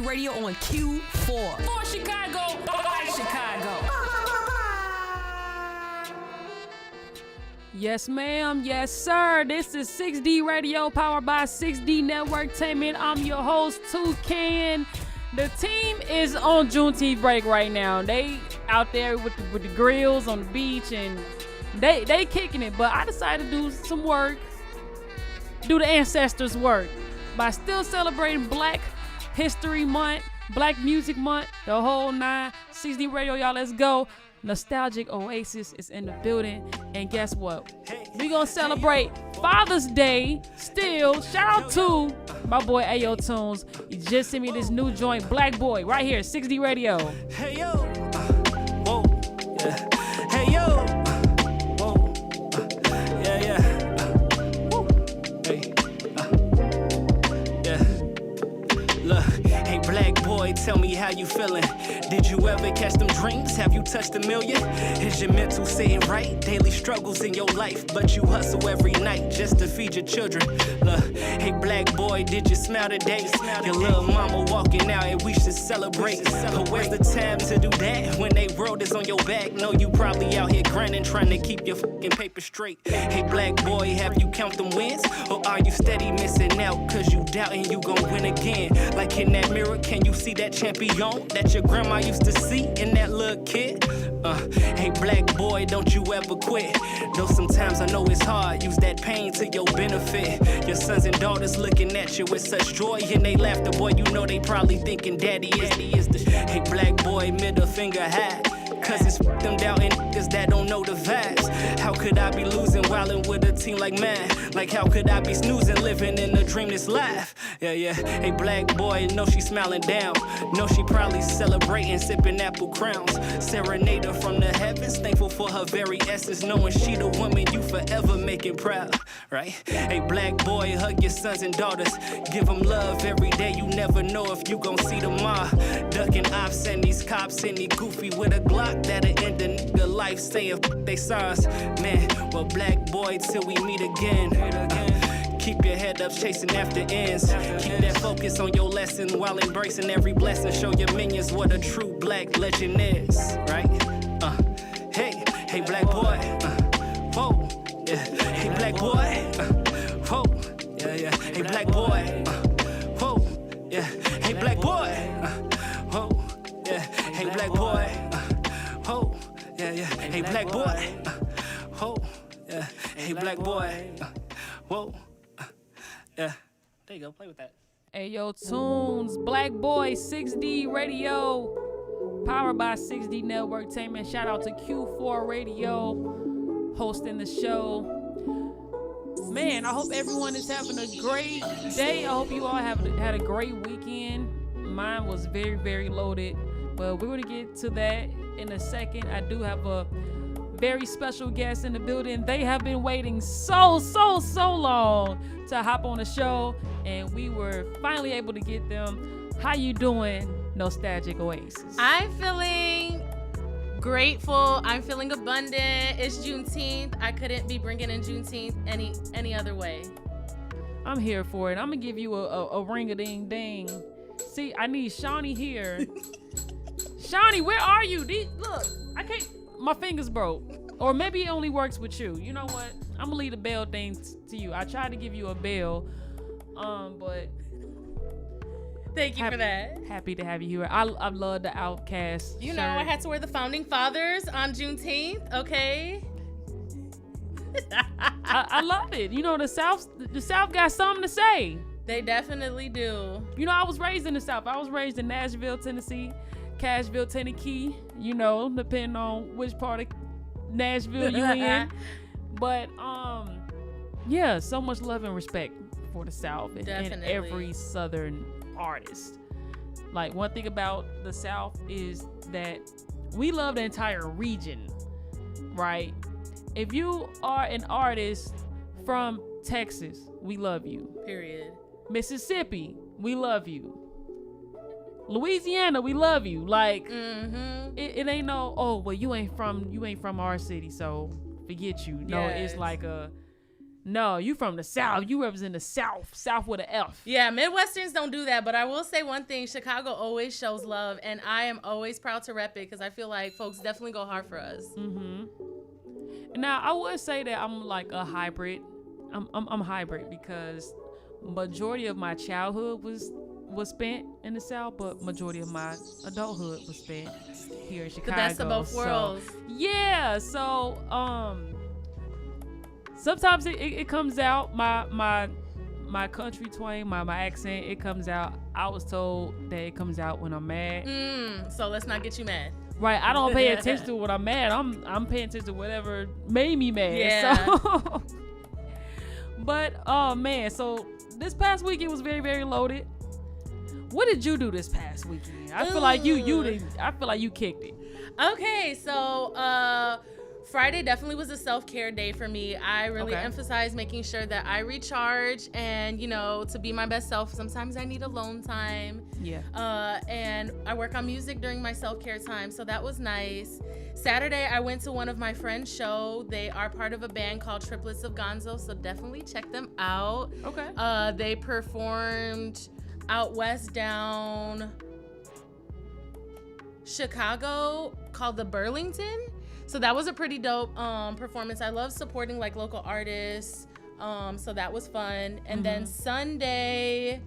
Radio on Q4. For Chicago, by Chicago. Yes, ma'am. Yes, sir. This is 6D Radio powered by 6D Networktainment. I'm your host, Toucan. The team is on Juneteenth break right now. They out there with the grills on the beach and they kicking it. But I decided to do some work, do the ancestors' work by still celebrating Black History Month, Black Music Month, the whole 9. 6D Radio, y'all, let's go. Nostalgic Oasis is in the building. And guess what? We gonna celebrate Father's Day still. Shout out to my boy Ayo Tunes. He just sent me this new joint, Black Boy, right here, 6D Radio. Hey yo, whoa, yeah. Hey yo, whoa, yeah, woo, hey, yeah. Look, hey black boy, tell me how you feeling. Did you ever catch them dreams? Have you touched a million? Is your mental sitting right? Daily struggles in your life, but you hustle every night just to feed your children. Look, hey black boy, did you smell the day? Your little mama walking out and we should celebrate. But where's the time to do that when they world is on your back? No, you probably out here grinding, trying to keep your fucking paper straight. Hey black boy, have you count them wins? Or are you steady missing out cause you doubting you gon' win again? Like in that mirror, can you see that champion that your grandma used to see in that little kid? Hey black boy, don't you ever quit. Though sometimes I know it's hard, use that pain to your benefit. Your sons and daughters looking at you with such joy and they laughter, boy, you know they probably thinking daddy is the. Hey black boy, middle finger high. Cause it's them doubting niggas that don't know the vibes. How could I be losing wildin' with a team like mine? Like how could I be snoozing, living in a dream that's life? Yeah. Hey, black boy, know she smiling down. Know she probably celebrating, sipping apple crowns. Serenade her from the heavens, thankful for her very essence, knowing she the woman you forever making proud, right? Hey, black boy, hug your sons and daughters. Give them love every day, you never know if you gon' see them all. Ducking ops and these cops and he goofy with a Glock that'll end a nigga life saying they saw us. Man, well, black boy, till we meet again. Keep your head up, chasing after ends. Keep that focus on your lesson while embracing every blessing. Show your minions what a true black legend is, right? Hey, black boy. Whoa, yeah. Hey, black boy. Whoa, yeah. Hey, black boy. Whoa, yeah. Hey, black boy. Whoa, yeah. Hey, black boy. Whoa, yeah. Hey, black boy. Whoa, yeah. Hey, black boy. Whoa. Yeah, there you go, play with that. Hey, yo, tunes, Black Boy, 6D Radio, powered by 6D Network Entertainment. Shout out to Q4 Radio, hosting the show. Man, I hope everyone is having a great day. I hope you all had a great weekend. Mine was very, very loaded, but we're going to get to that in a second. I do have a very special guest in the building. They have been waiting so long to hop on the show, and we were finally able to get them. How you doing, Nostalgic Oasis? I'm feeling grateful. I'm feeling abundant. It's Juneteenth. I couldn't be bringing in Juneteenth any other way. I'm here for it. I'm gonna give you a ring-a-ding-ding. See, I need Shawnee here. Shawnee, where are you? Look, I can't. My fingers broke. Or maybe it only works with you. You know what? I'm gonna leave the bell thing to you. I tried to give you a bell, but thank you for that. Happy to have you here. I love the Outcast. You know, I had to wear the Founding Fathers on Juneteenth. Okay. I love it. You know, the South got something to say. They definitely do. You know, I was raised in the South. I was raised in Nashville, Tennessee, Cashville, Tennessee. You know, depending on which part of Nashville you in. But yeah, so much love and respect for the South and every Southern artist. Like, one thing about the South is that we love the entire region, right? If you are an artist from Texas, we love you. Period. Mississippi, we love you. Louisiana, we love you. Like, it ain't no, oh, well, you ain't from our city, so forget you. No, yes. It's like no, you from the South. You represent the South with an F. Yeah, Midwesterns don't do that, but I will say one thing. Chicago always shows love, and I am always proud to rep it because I feel like folks definitely go hard for us. Now, I would say that I'm like a hybrid. I'm hybrid because majority of my childhood was spent in the South, but majority of my adulthood was spent here in Chicago. The best of both worlds. Yeah, so sometimes it comes out, my country twang, my accent, it comes out. I was told that it comes out when I'm mad. So let's not get you mad. Right, I don't pay attention to when I'm mad. I'm paying attention to whatever made me mad. Yeah. So. But oh man, so this past weekend was very, very loaded. What did you do this past weekend? I feel like you kicked it. Okay, so Friday definitely was a self-care day for me. I really emphasize making sure that I recharge and, you know, to be my best self. Sometimes I need alone time. Yeah. And I work on music during my self-care time, so that was nice. Saturday, I went to one of my friends' show. They are part of a band called Triplets of Gonzo, so definitely check them out. Okay. They performed out west down Chicago called the Burlington. So that was a pretty dope performance. I love supporting like local artists. So that was fun. And then Sunday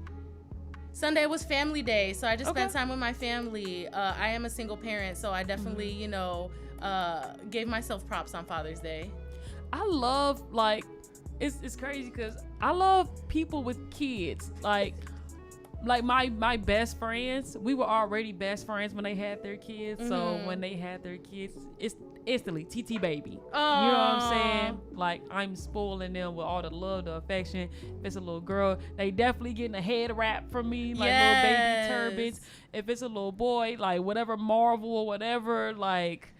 was family day. So I just spent time with my family. I am a single parent, so I definitely, you know, gave myself props on Father's Day. I love, like, it's crazy because I love people with kids. Like like my best friends, we were already best friends when they had their kids. So when they had their kids, it's instantly TT baby. Aww. You know what I'm saying? Like, I'm spoiling them with all the love, the affection. If it's a little girl, they definitely getting a head wrap from me, like little baby turbans. If it's a little boy, like whatever Marvel or whatever, like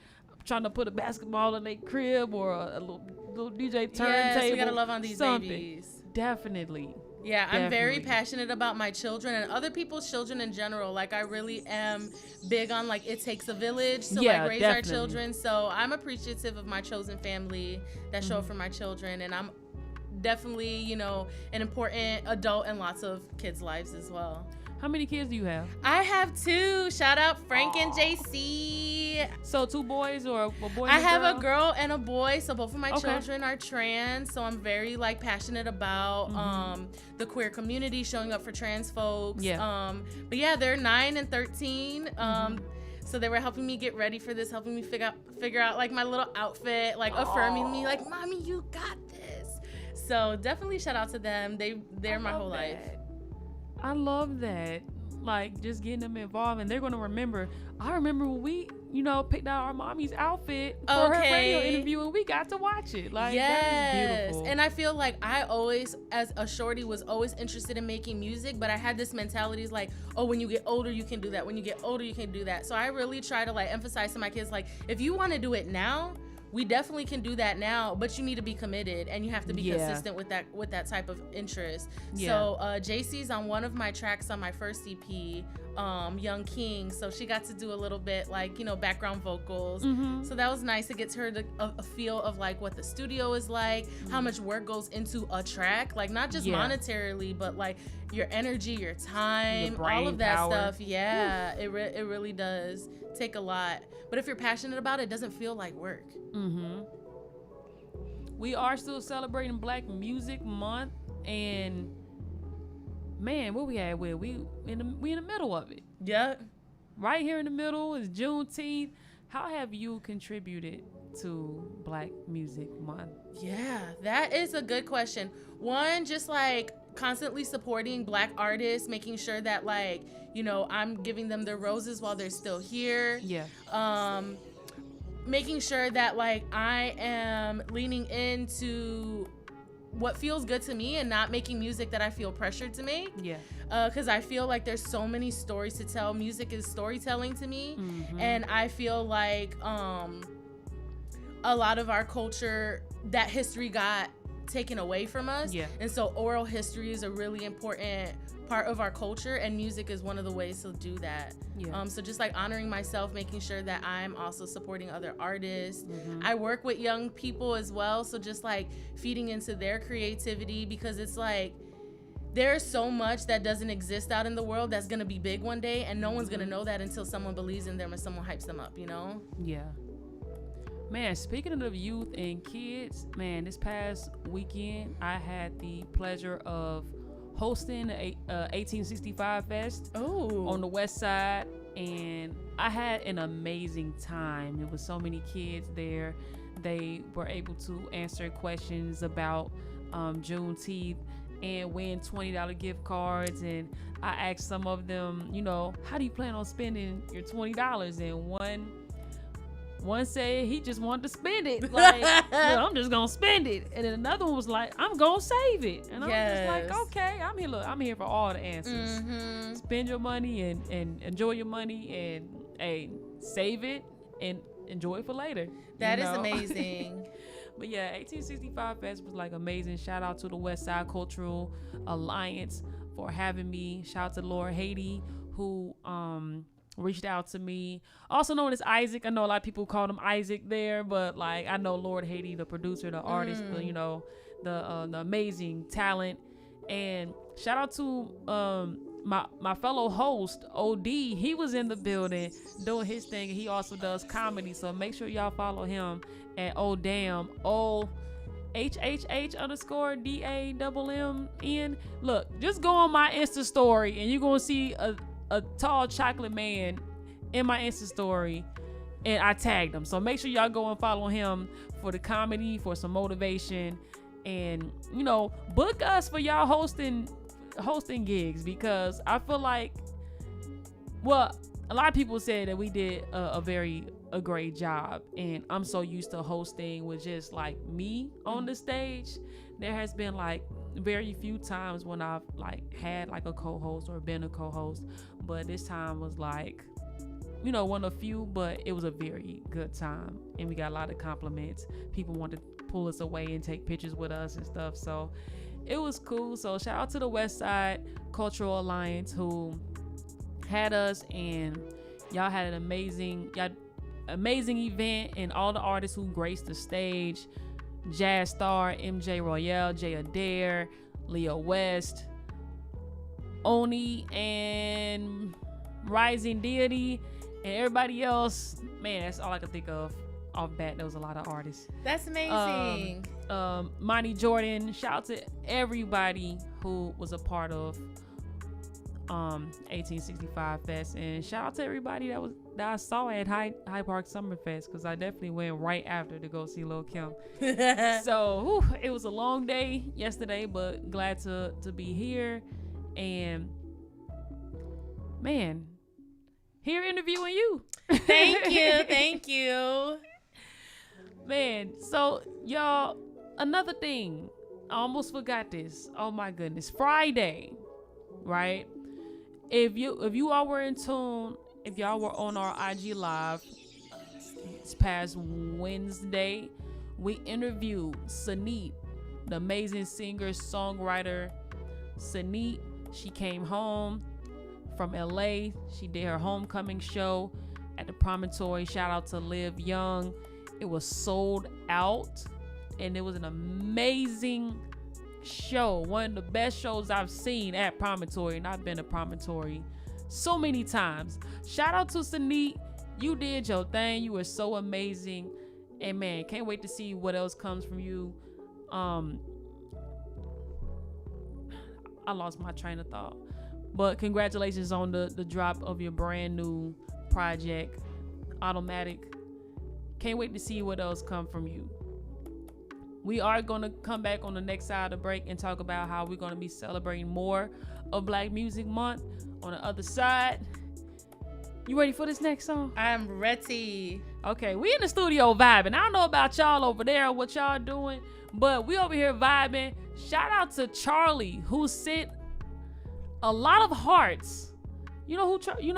trying to put a basketball in their crib or a little DJ turntable. Yes, we gotta love on these something. babies. Definitely. Yeah, I'm very Definitely. passionate about my children and other people's children in general. Like, I really am big on, like, it takes a village to, Yeah, like, raise definitely. our children. So I'm appreciative of my chosen family that show up for my children. And I'm definitely, you know, an important adult in lots of kids' lives as well. How many kids do you have? I have 2. Shout out Frank and JC. So 2 boys or a boy? I and have girl? a girl and a boy, so both of my Okay. children are trans. So I'm very like passionate about the queer community, showing up for trans folks. Yeah. But yeah, they're 9 and 13. So they were helping me get ready for this, helping me figure out like my little outfit, like affirming me, like, "Mommy, you got this." So definitely shout out to them. They're my whole life. I love that. Like, just getting them involved, and they're gonna remember. I remember when we, you know, picked out our mommy's outfit for her radio interview, and we got to watch it. Like, that is beautiful. And I feel like I always, as a shorty, was always interested in making music, but I had this mentality is like, oh, when you get older, you can do that. When you get older, you can do that. So I really try to like emphasize to my kids, like, if you want to do it now, we definitely can do that now, but you need to be committed and you have to be consistent with that type of interest. So JC's on one of my tracks on my first EP, Young King. So she got to do a little bit like, you know, background vocals. So that was nice. It gets her a feel of like what the studio is like, how much work goes into a track, like not just monetarily, but like your energy, your time, Your brain all of that power. stuff. Yeah, it really does take a lot. But if you're passionate about it, it doesn't feel like work. We are still celebrating Black Music Month, and man, what we at with? We in the middle of it. Yeah. Right here in the middle is Juneteenth. How have you contributed to Black Music Month? Yeah, that is a good question. One, just like constantly supporting Black artists, making sure that like, you know, I'm giving them their roses while they're still here. Yeah. Making sure that like I am leaning into what feels good to me and not making music that I feel pressured to make. Yeah. Because I feel like there's so many stories to tell. Music is storytelling to me. And I feel like a lot of our culture, that history got taken away from us. Yeah. And so oral history is a really important part of our culture, and music is one of the ways to do that. Yeah. So just like honoring myself, making sure that I'm also supporting other artists. I work with young people as well, so just like feeding into their creativity, because it's like there's so much that doesn't exist out in the world that's gonna be big one day, and no one's gonna know that until someone believes in them or someone hypes them up, you know? Yeah. Man, speaking of youth and kids, man, this past weekend I had the pleasure of hosting a 1865 Fest on the west side, and I had an amazing time. There was so many kids there. They were able to answer questions about Juneteenth and win $20 gift cards, and I asked some of them, you know, how do you plan on spending your $20? And one said he just wanted to spend it. Like, yeah, I'm just gonna spend it. And then another one was like, I'm gonna save it. And I'm just like, okay, I'm here for all the answers. Spend your money and enjoy your money, and hey, save it and enjoy it for later. That is amazing. But yeah, 1865 Fest was like amazing. Shout out to the West Side Cultural Alliance for having me. Shout out to Lord Haiti, who reached out to me, also known as Isaac. I know a lot of people called him Isaac there, but like I know Lord Haiti, the producer, the artist, the, you know, the amazing talent. And shout out to my fellow host OD. He was in the building doing his thing, and he also does comedy. So make sure y'all follow him at HHH_DAMMN. Look, just go on my Insta story and you're gonna see a tall chocolate man in my Insta story, and I tagged him. So make sure y'all go and follow him for the comedy, for some motivation, and you know, book us for y'all hosting hosting gigs because I feel like, well, a lot of people said that we did a great job, and I'm so used to hosting with just like me on the stage. There has been like very few times when I've like had like a co-host or been a co-host, but this time was like, you know, one of few, but it was a very good time, and we got a lot of compliments. People wanted to pull us away and take pictures with us and stuff, so it was cool. So shout out to the West Side Cultural Alliance who had us, and y'all had an amazing event, and all the artists who graced the stage: Jazz Star, MJ Royale, Jay Adair, Leo West, Oni, and Rising Deity, and everybody else. Man, that's all I could think of off bat. There was a lot of artists. That's amazing. Monty Jordan. Shout out to everybody who was a part of 1865 Fest, and shout out to everybody that I saw at High Park Summer Fest, because I definitely went right after to go see Lil Kim. So it was a long day yesterday, but glad to be here. And man, here interviewing you. Thank you. Man, so y'all, another thing, I almost forgot this. Oh my goodness, Friday, right? If you all were in tune, if y'all were on our IG live this past Wednesday, we interviewed Sanit, the amazing singer songwriter. Sanit, she came home from LA. She did her homecoming show at the Promontory. Shout out to Liv Young. It was sold out, and it was an amazing show, one of the best shows I've seen at Promontory, and I've been to Promontory so many times. Shout out to Sanit, you did your thing, you were so amazing, and man, can't wait to see what else comes from you. I lost my train of thought, but congratulations on the drop of your brand new project, Automatic. Can't wait to see what else come from you. We are going to come back on the next side of the break and talk about how we're going to be celebrating more of Black Music Month on the other side. You ready for this next song? I'm ready. Okay, we in the studio vibing. I don't know about y'all over there, what y'all doing, but we over here vibing. Shout out to Charlie, who sent a lot of hearts. You know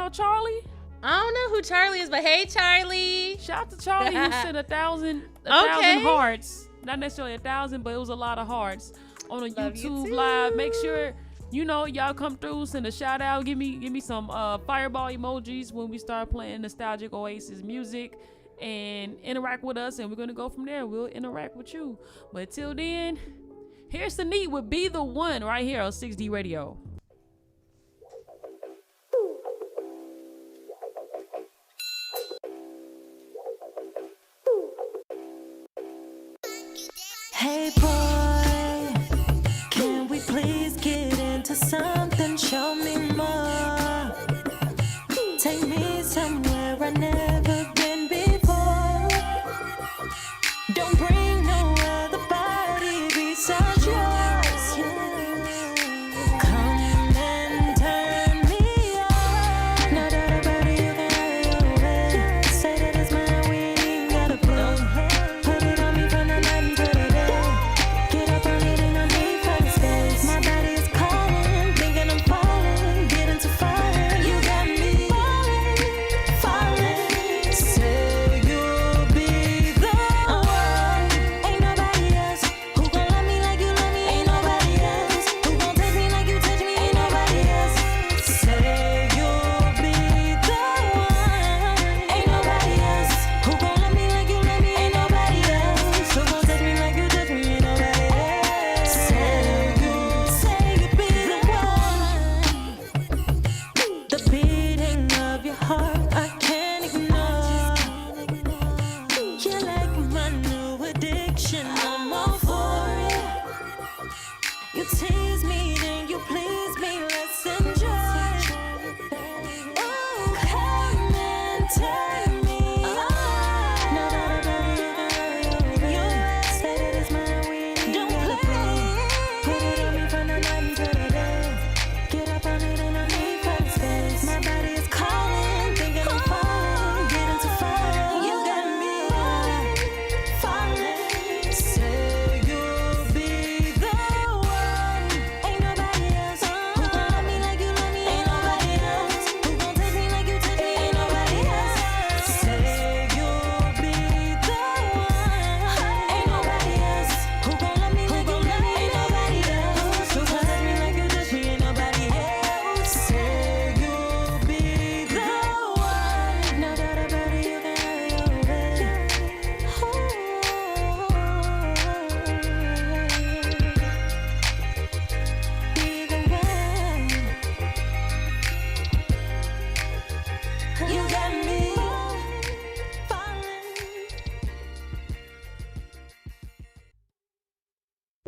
Charlie? I don't know who Charlie is, but hey, Charlie. Shout out to Charlie who sent a thousand hearts. Not necessarily 1,000, but it was a lot of hearts on a YouTube live. Make sure y'all come through, send a shout out, give me some fireball emojis when we start playing nostalgic Oasis music, and interact with us, and we're gonna go from there. We'll interact with you. But till then, here's Sanit with Be the One right here on 6D Radio. Hey boy, can we please get into something? Show me more. Take me somewhere I've never been before. Don't bring no other body besides yours. Come and turn me on. Now that a body you can hurry away. Say that it's mine, we ain't gotta play. Put it on me from the night until the day. Get up on it and I need for space. My body is calling, thinking I'm falling, get into fire. You got me falling. Say you'll be the one.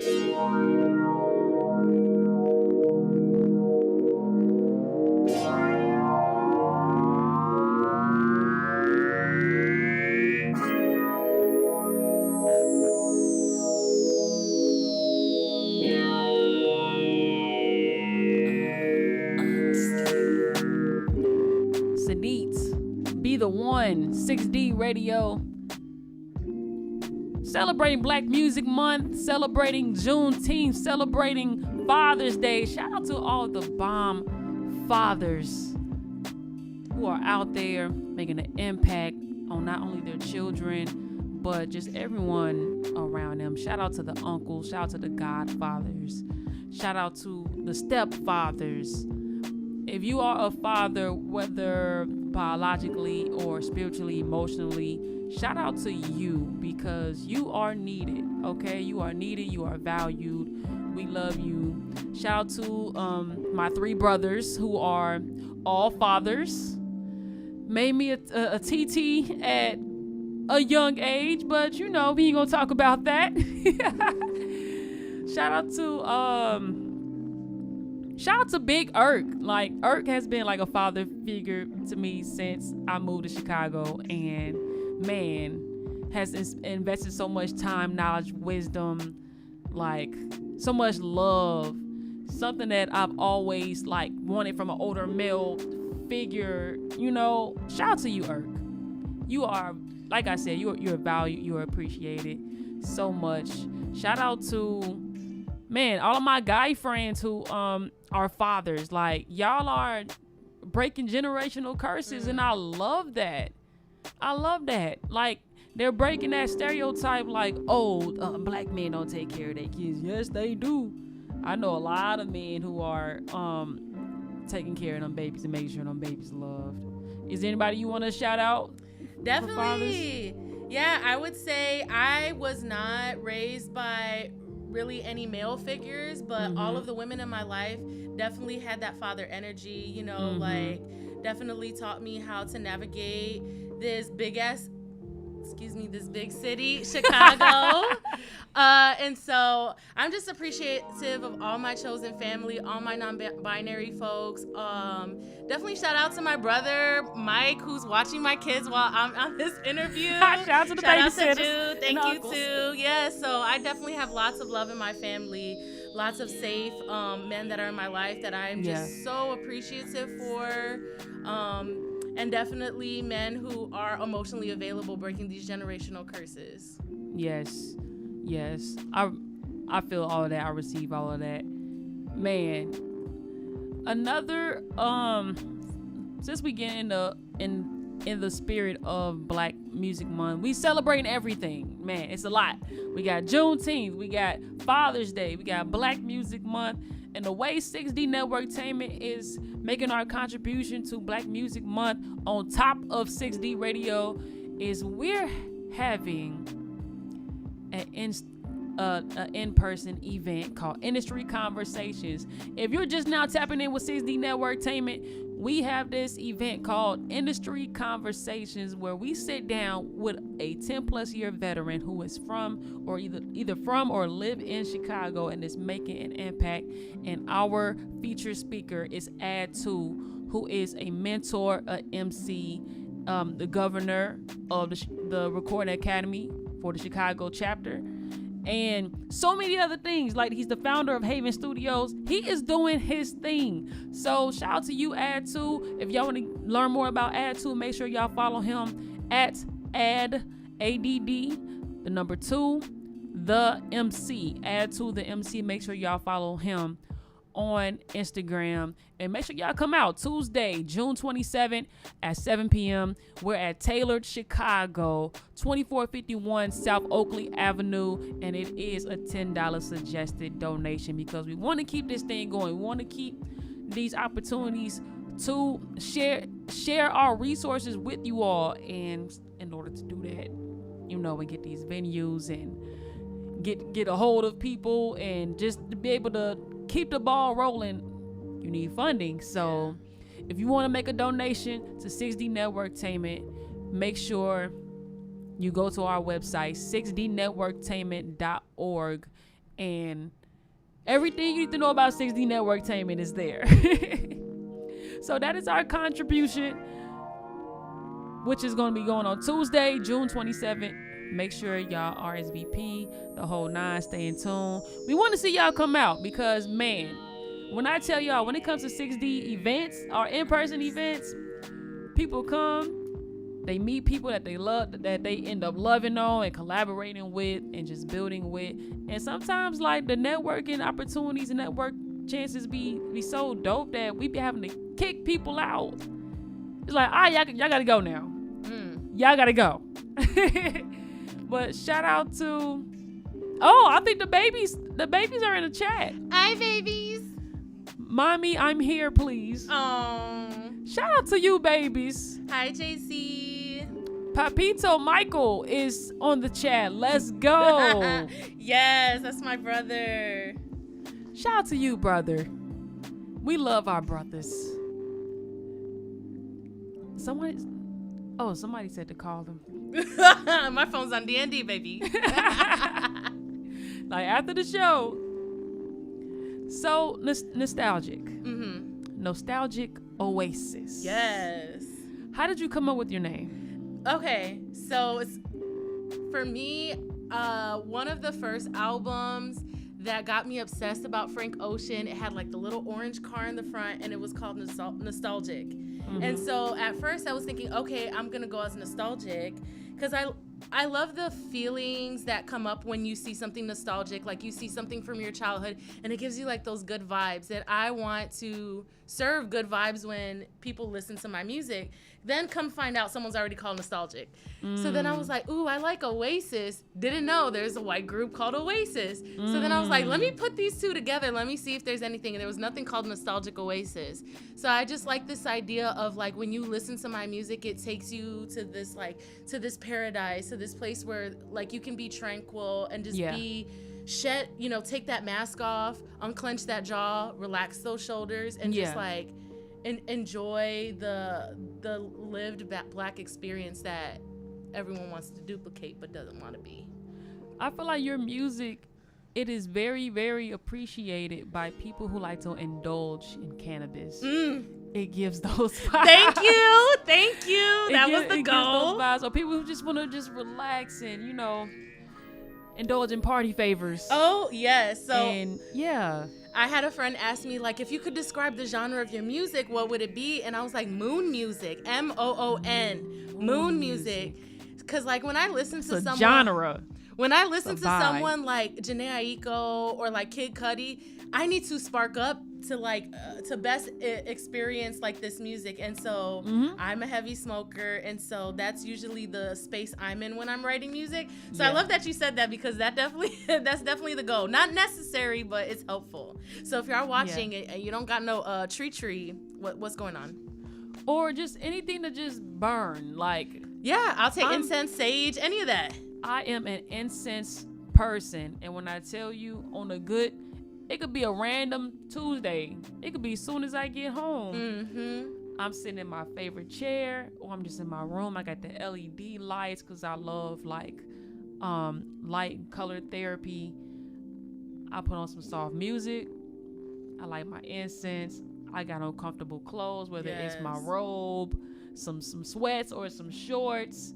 Sanit, Be the One, 6D Radio. Celebrating Black Music Month, celebrating Juneteenth, celebrating Father's Day. Shout out to all the bomb fathers who are out there making an impact on not only their children, but just everyone around them. Shout out to the uncles, shout out to the godfathers, shout out to the stepfathers. If you are a father, whether biologically or spiritually, emotionally, shout out to you because you are needed, okay? You are needed, you are valued. We love you. Shout out to my 3 brothers who are all fathers. Made me a TT at a young age, but you know, we ain't gonna talk about that. Shout out to Big Irk. Like, Irk has been like a father figure to me since I moved to Chicago, and man, has invested so much time, knowledge, wisdom, like so much love. Something that I've always like wanted from an older male figure. You know, shout out to you, Irk. You are, like I said, you're valued, you're appreciated so much. Shout out to, man, all of my guy friends who are fathers. Like, y'all are breaking generational curses, and I love that. Like, they're breaking that stereotype like, oh, black men don't take care of their kids. Yes, they do. I know a lot of men who are taking care of them babies and making sure them babies loved. Is there anybody you want to shout out? Definitely. Yeah, I would say I was not raised by really any male figures, but all of the women in my life definitely had that father energy, you know, like definitely taught me how to navigate this big city, Chicago. And so I'm just appreciative of all my chosen family, all my non-binary folks. Definitely shout out to my brother, Mike, who's watching my kids while I'm on this interview. Shout out to the babysitters. Jude. Thank you too. Yeah, so I definitely have lots of love in my family, lots of safe men that are in my life that I'm just so appreciative for. And definitely men who are emotionally available, breaking these generational curses. Yes. I feel all of that. I receive all of that. Man, another since we get in the spirit of Black Music Month, we celebrating everything. Man, it's a lot. We got Juneteenth, we got Father's Day, we got Black Music Month. And the way 6D Networktainment is making our contribution to Black Music Month on top of 6D Radio is we're having an in-person event called Industry Conversations. If you're just now tapping in with 6D Networktainment, we have this event called Industry Conversations where we sit down with a 10 plus year veteran who is from or either from or live in Chicago and is making an impact. And our featured speaker is Ad2, who is a mentor, a MC, the governor of the Recording Academy for the Chicago chapter, and so many other things. Like, he's the founder of Haven Studios. He is doing his thing. So shout out to you, Ad2. If y'all want to learn more about Ad2, make sure y'all follow him at ADD, the number 2, the MC. Ad2, the MC. Make sure y'all follow him on Instagram, and make sure y'all come out Tuesday, June 27th at 7 p.m. We're at Tailored Chicago, 2451 South Oakley Avenue, and it is a $10 suggested donation because we want to keep this thing going. We want to keep these opportunities to share our resources with you all, and in order to do that, you know, we get these venues and get a hold of people, and just to be able to keep the ball rolling, you need funding. So if you want to make a donation to 6D Networktainment, make sure you go to our website, 6dnetworktainment.org, and everything you need to know about 6D Networktainment is there. So that is our contribution, which is going to be going on Tuesday, June 27th. Make sure y'all RSVP, the whole 9, stay in tune. We want to see y'all come out because, man, when I tell y'all, when it comes to 6D events or in-person events, people come, they meet people that they love, that they end up loving on and collaborating with and just building with. And sometimes, like, the networking opportunities and network chances be so dope that we be having to kick people out. It's like, y'all gotta go now. Y'all gotta go. But shout out to, I think the babies are in the chat. Hi, babies. Mommy, I'm here, please. Oh. Shout out to you, babies. Hi, JC. Papito Michael is on the chat. Let's go. Yes, that's my brother. Shout out to you, brother. We love our brothers. Somebody said to call them. My phone's on D&D, baby. Like after the show. So nostalgic. Nostalgic Oasis. Yes. How did you come up with your name? Okay, so it's, for me, one of the first albums that got me obsessed about Frank Ocean, it had like the little orange car in the front and it was called Nostalgic. And so at first I was thinking, okay, I'm gonna go as nostalgic because I love the feelings that come up when you see something nostalgic, like you see something from your childhood and it gives you like those good vibes, that I want to serve good vibes when people listen to my music. Then come find out someone's already called nostalgic. So then I was like, ooh, I like Oasis. Didn't know there's a white group called Oasis. So then I was like, let me put these two together. Let me see if there's anything. And there was nothing called Nostalgic Oasis. So I just like this idea of like when you listen to my music, it takes you to this to this paradise, to this place where like you can be tranquil and just be take that mask off, unclench that jaw, relax those shoulders, and just like enjoy the lived black experience that everyone wants to duplicate but doesn't want to be. I feel like your music, it is very, very appreciated by people who like to indulge in cannabis. It gives those vibes. Thank you. That was the goal. Gives those vibes. Or people who just want to just relax and, indulge in party favors. Oh, yes. So, and I had a friend ask me, like, if you could describe the genre of your music, what would it be? And I was like, moon music. MOON. Moon music. Because, like, when I listen to someone... genre. When I listen to someone like Jhené Aiko or, like, Kid Cudi, I need to spark up to, like, to best experience, like, this music. And so I'm a heavy smoker. And so that's usually the space I'm in when I'm writing music. So I love that you said that because that's definitely the goal. Not necessary, but it's helpful. So if y'all watching and you don't got no tree, what's going on? Or just anything to just burn. Like, yeah, I'll take incense, sage, any of that. I am an incense person. And when I tell you on a good, it could be a random Tuesday. It could be as soon as I get home. I'm sitting in my favorite chair or I'm just in my room. I got the LED lights because I love like light and color therapy. I put on some soft music. I light my incense. I got on comfortable clothes, whether it's my robe, some sweats or some shorts.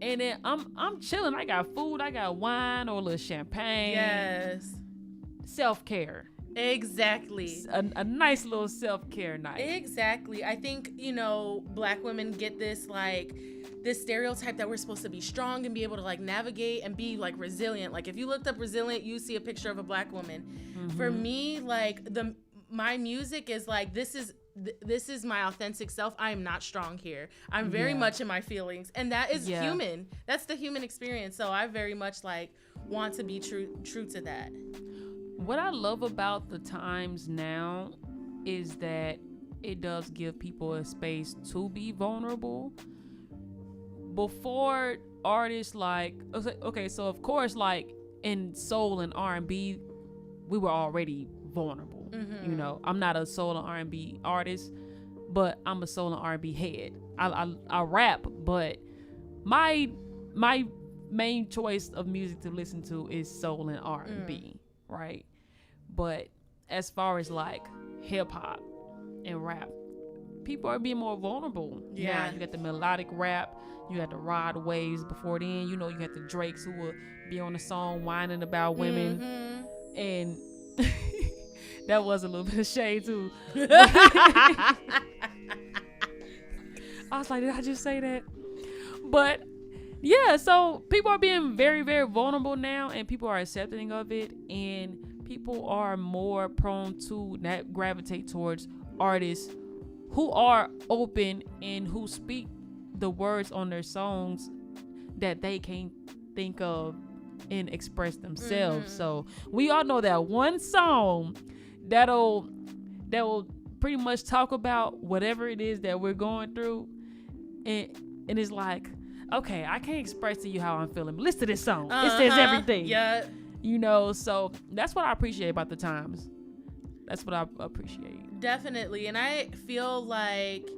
And then I'm chilling. I got food. I got wine or a little champagne. Yes. Self-care. Exactly. A nice little self-care night. Exactly. I think, Black women get this stereotype that we're supposed to be strong and be able to like navigate and be like resilient. Like if you looked up resilient, you see a picture of a Black woman. For me, like my music is like, this is my authentic self. I am not strong here. I'm very much in my feelings, and that is human. That's the human experience. So I very much like want to be true to that. What I love about the times now is that it does give people a space to be vulnerable. Before, artists like, okay, so of course, like in soul and R&B, we were already vulnerable. I'm not a soul and R&B artist, but I'm a soul and R&B head. I rap, but my main choice of music to listen to is soul and R&B, right? But as far as like hip hop and rap, people are being more vulnerable. Yeah. Now, you got the melodic rap, you got the Rod Waves before then, you know, you got the Drakes who will be on the song whining about women. Mm-hmm. And that was a little bit of shade too. I was like, did I just say that? But yeah, so people are being very, very vulnerable now, and people are accepting of it, and people are more prone to not gravitate towards artists who are open and who speak the words on their songs that they can't think of and express themselves. So we all know that one song that'll pretty much talk about whatever it is that we're going through, and it's like, okay, I can't express to you how I'm feeling. Listen to this song. It says everything. Yeah. You know, so that's what I appreciate about the times. That's what I appreciate. Definitely. And I feel like,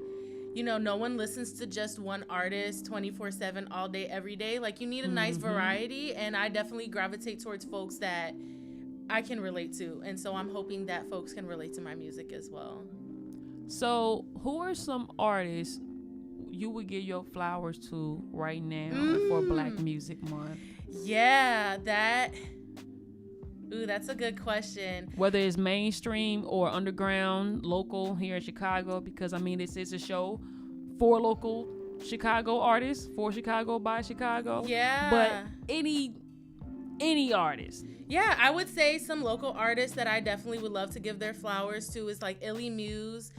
you know, no one listens to just one artist 24/7 all day, every day. Like, you need a nice variety. And I definitely gravitate towards folks that I can relate to. And so I'm hoping that folks can relate to my music as well. So who are some artists you would give your flowers to right now for Black Music Month? Yeah, that's a good question. Whether it's mainstream or underground, local here in Chicago, because I mean, this is a show for local Chicago artists, for Chicago by Chicago. Yeah. But any artist. Yeah, I would say some local artists that I definitely would love to give their flowers to is like Illy Muse.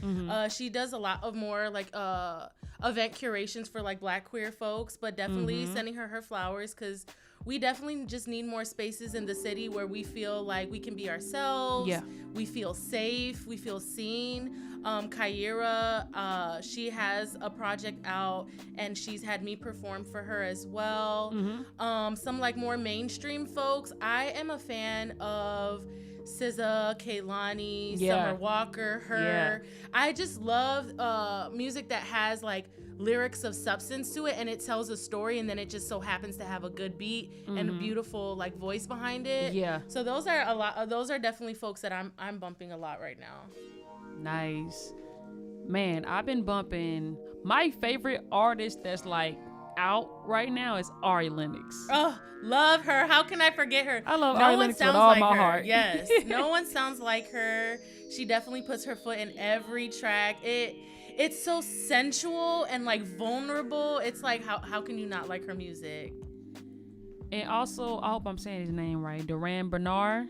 She does a lot of more like event curations for like Black queer folks, but definitely sending her flowers, because we definitely just need more spaces in the city where we feel like we can be ourselves. Yeah. We feel safe. We feel seen. Kyra, she has a project out and she's had me perform for her as well. Some like more mainstream folks. I am a fan of SZA, Kehlani, Summer Walker, her. I just love music that has like lyrics of substance to it, and it tells a story, and then it just so happens to have a good beat and a beautiful like voice behind it. Yeah. So those are definitely folks that I'm bumping a lot right now. Nice. Man, I've been bumping my favorite artist that's like out right now is Ari Lennox. Oh, love her. How can I forget her? I love Ari Lennox with all like my her. heart. Yes. No one sounds like her. She definitely puts her foot in every track. It's so sensual and like vulnerable. It's like, how can you not like her music? And also, I hope I'm saying his name right, Duran Bernard.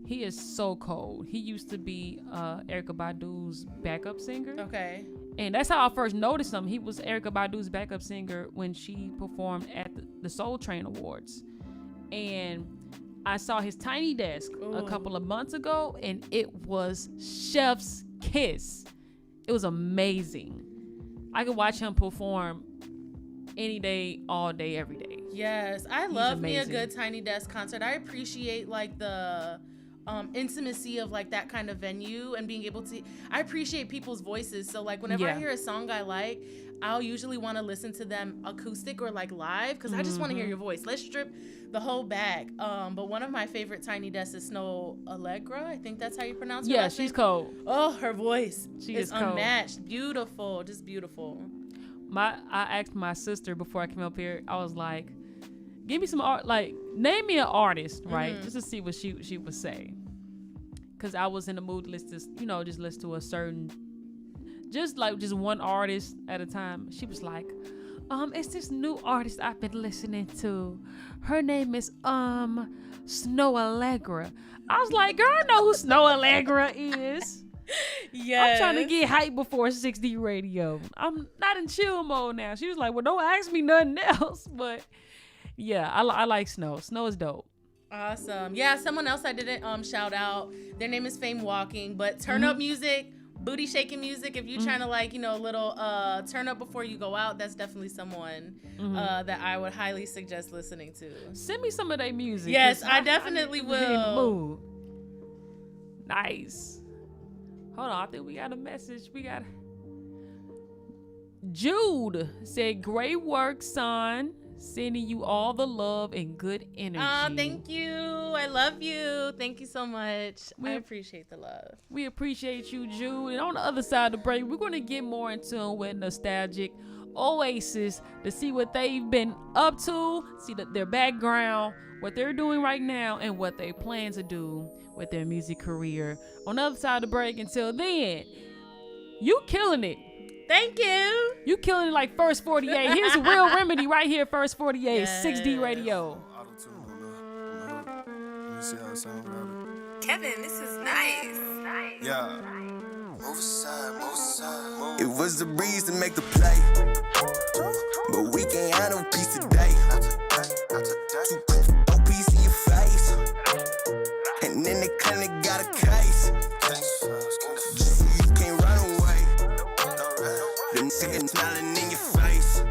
He is so cold. He used to be Erykah Badu's backup singer. Okay. And that's how I first noticed him. He was Erykah Badu's backup singer when she performed at the Soul Train Awards. And I saw his Tiny Desk a couple of months ago, and it was chef's kiss. It was amazing. I could watch him perform any day, all day, every day. Yes, I love me a good Tiny Desk concert. I appreciate like the intimacy of like that kind of venue and being able to. I appreciate people's voices. So like whenever I hear a song I like, I'll usually want to listen to them acoustic or like live, because I just want to hear your voice. Let's strip the whole bag. But one of my favorite Tiny Desks is Snow Allegra. I think that's how you pronounce her. Yeah, she's cold. Oh, her voice. She is cold. Unmatched. Beautiful. Just beautiful. I asked my sister before I came up here, I was like, give me some art, like name me an artist, right? Just to see what she would say. Cause I was in the mood to listen to, just listen to a certain, just one artist at a time. She was like, it's this new artist I've been listening to. Her name is Snow Allegra. I was like, girl, I know who Snow Allegra is. Yes. I'm trying to get hype before 6D radio. I'm not in chill mode now. She was like, well, don't ask me nothing else. But yeah, I like Snow. Snow is dope. Awesome. Yeah, someone else I didn't shout out. Their name is Fame Walking, but turn up music, booty shaking music. If you're trying to like, a little turn up before you go out, that's definitely someone that I would highly suggest listening to. Send me some of their music. Yes, I definitely will. Nice. Hold on, I think we got a message. Jude said, great work, son. Sending you all the love and good energy. Oh, thank you. I love you. Thank you so much. I appreciate the love. We appreciate you, Jude. And on the other side of the break, we're going to get more in tune with Nostalgic Oasis to see what they've been up to, see their background, what they're doing right now, and what they plan to do with their music career. On the other side of the break, until then, you killing it. Thank you. You killing it like First 48. Here's a real remedy right here, First 48, Yes. 6D Radio. Kevin, this is nice. Yeah. It was the breeze to make the play, but we can't have no peace today. Too quick to throw peace in your face, and then they kinda got a case. Just so you can't run away. Them niggas smiling in your face.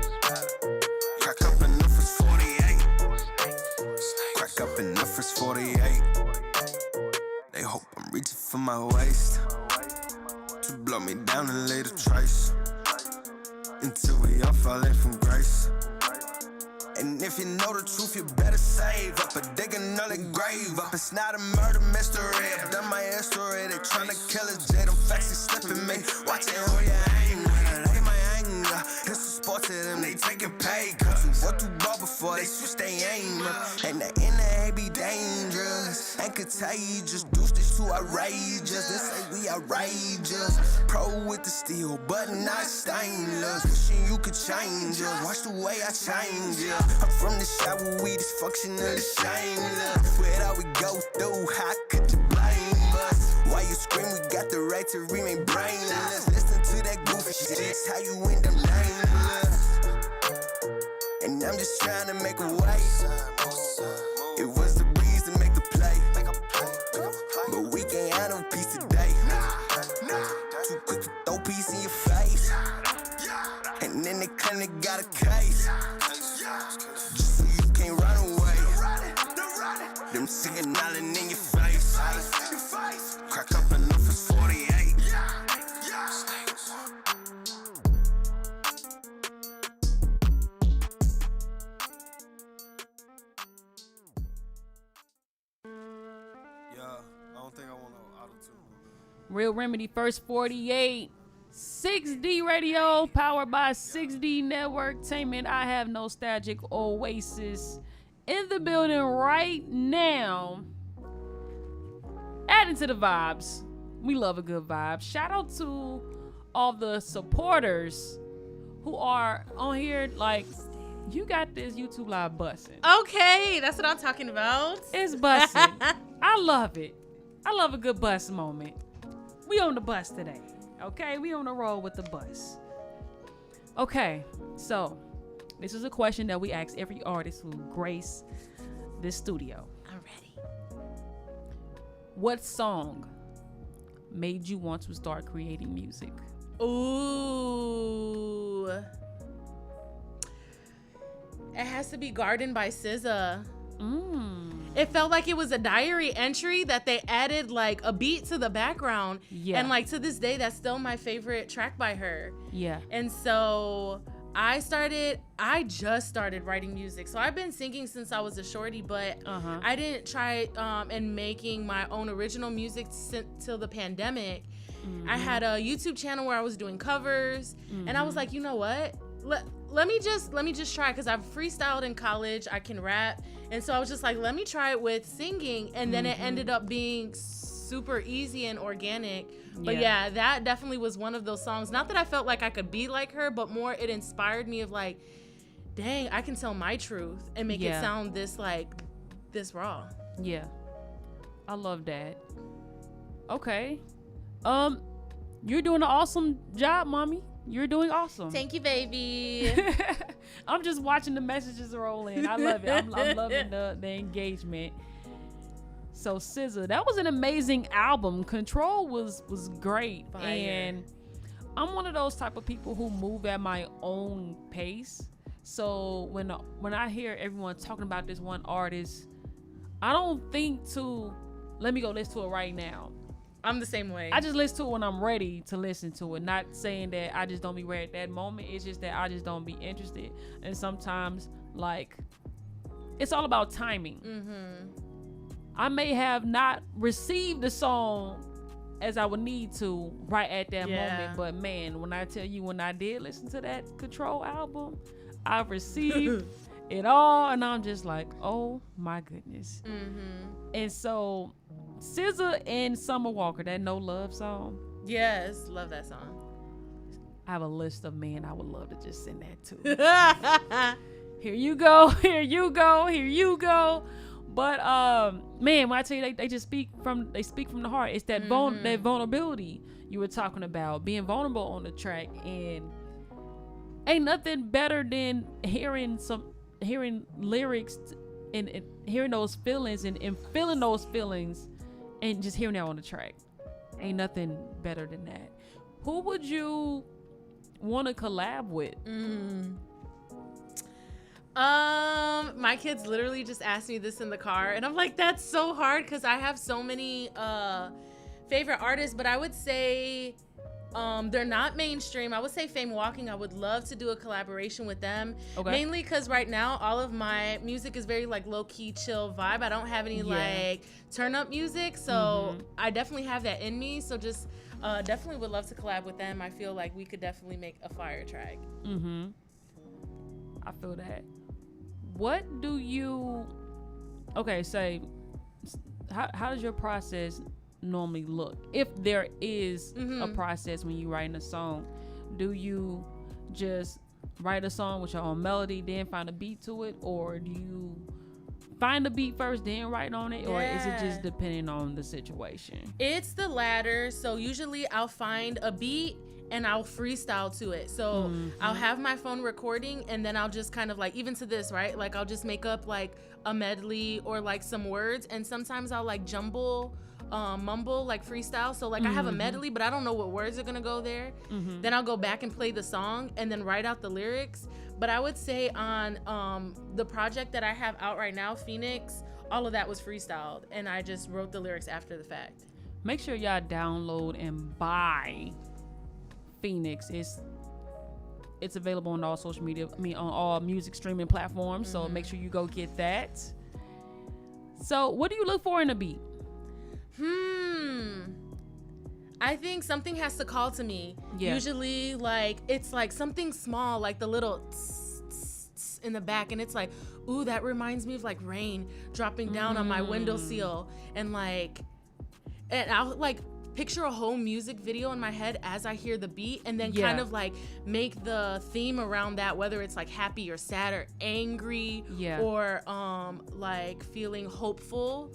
Crack up enough for 48. Crack up enough for 48. They hope I'm reaching for my waist to blow me down and lay the trace until we all falling from grace. And if you know the truth, you better save up or dig another grave up. It's not a murder mystery. I've done my history. They tryna kill us, Jay. Them facts is slipping me. Watching who you aim with. Lay my anger. It's a sport to them. They taking pay cuts. What to ball before they switch they aim up. And the inner be dangerous. Ain't contagious. Deuce this too outrageous. This ain't we outrageous. Pro with the steel, but not stainless. Wishing you could change us. Watch the way I change ya. I'm from the shop where we dysfunctionally shameless. With all we go through, how could you blame us? Why you scream, we got the right to remain brainless. Listen to that goofy shit, it's how you end up nameless. And I'm just trying to make a way. It was the breeze to make the play, but we can't have no peace today. Too quick to throw peace in your face, and then they kinda got a case. Just so you can't run away. Them signaling in your face. Crack up enough for 48. I don't think I want to auto-tune. Real Remedy, First 48, 6D Radio, powered by 6D Networktainment. I have Nostalgic Oasis in the building right now. Adding to the vibes. We love a good vibe. Shout out to all the supporters who are on here. Like, you got this YouTube live busting. Okay, that's what I'm talking about. It's busting. I love it. I love a good bus moment. We on the bus today. Okay, we on the road with the bus. Okay, so this is a question that we ask every artist who grace this studio. I'm ready. What song made you want to start creating music? Ooh. It has to be Garden by SZA. It felt like it was a diary entry that they added like a beat to the background. Yeah. And like to this day, that's still my favorite track by her. Yeah. And so I just started writing music. So I've been singing since I was a shorty, but I didn't try in making my own original music till the pandemic. I had a YouTube channel where I was doing covers, and I was like, you know what? Let me just try, because I've freestyled in college. I can rap. And so I was just like, let me try it with singing. And then it ended up being super easy and organic. But yeah, that definitely was one of those songs. Not that I felt like I could be like her, but more it inspired me of like, dang, I can tell my truth and make it sound this raw. Yeah. I love that. Okay. You're doing an awesome job, mommy. You're doing awesome. Thank you, baby. I'm just watching the messages roll in. I love it. I'm loving the engagement. So SZA, that was an amazing album. Control was great. Fire. And I'm one of those type of people who move at my own pace. So when I hear everyone talking about this one artist, I don't think let me go listen to it right now. I'm the same way. I just listen to it when I'm ready to listen to it. Not saying that I just don't be ready at that moment. It's just that I just don't be interested. And sometimes Like, it's all about timing. I may have not received the song as I would need to right at that moment, but man, when I tell you, when I did listen to that Control album, I received it all, and I'm just like, oh my goodness. And so SZA and Summer Walker, that No Love song, Yes, love that song. I have a list of men I would love to just send that to. Here you go, here you go, here you go. But man, when I tell you, they just speak from the heart. It's that that vulnerability you were talking about, being vulnerable on the track, and ain't nothing better than hearing lyrics and hearing those feelings and feeling those feelings and just hearing that on the track. Ain't nothing better than that. Who would you want to collab with? My kids literally just asked me this in the car, and I'm like, that's so hard because I have so many favorite artists, but I would say they're not mainstream. I would say Fame Walking. I would love to do a collaboration with them. Okay. Mainly because right now all of my music is very like low-key chill vibe. I don't have any like turn up music, so I definitely have that in me. So just definitely would love to collab with them. I feel like we could definitely make a fire track. I feel that. What do you say how does your process normally look, if there is a process when you writing a song? Do you just write a song with your own melody, then find a beat to it, or do you find a beat first then write on it, or is it just depending on the situation? It's the latter. So usually I'll find a beat and I'll freestyle to it. So I'll have my phone recording, and then I'll just kind of like, even to this, right? Like I'll just make up like a medley or like some words, and sometimes I'll like mumble like freestyle. So like I have a medley, but I don't know what words are gonna go there. Then I'll go back and play the song and then write out the lyrics. But I would say on the project that I have out right now, Phoenix, all of that was freestyled, and I just wrote the lyrics after the fact. Make sure y'all download and buy Phoenix. It's available on all social media, on all music streaming platforms, so make sure you go get that. So what do you look for in a beat? I think something has to call to me. Usually like it's like something small, like the little tss, tss, tss in the back, and it's like, ooh, that reminds me of like rain dropping down on my windowsill, and I'll like picture a whole music video in my head as I hear the beat, and then kind of like make the theme around that, whether it's like happy or sad or angry or like feeling hopeful.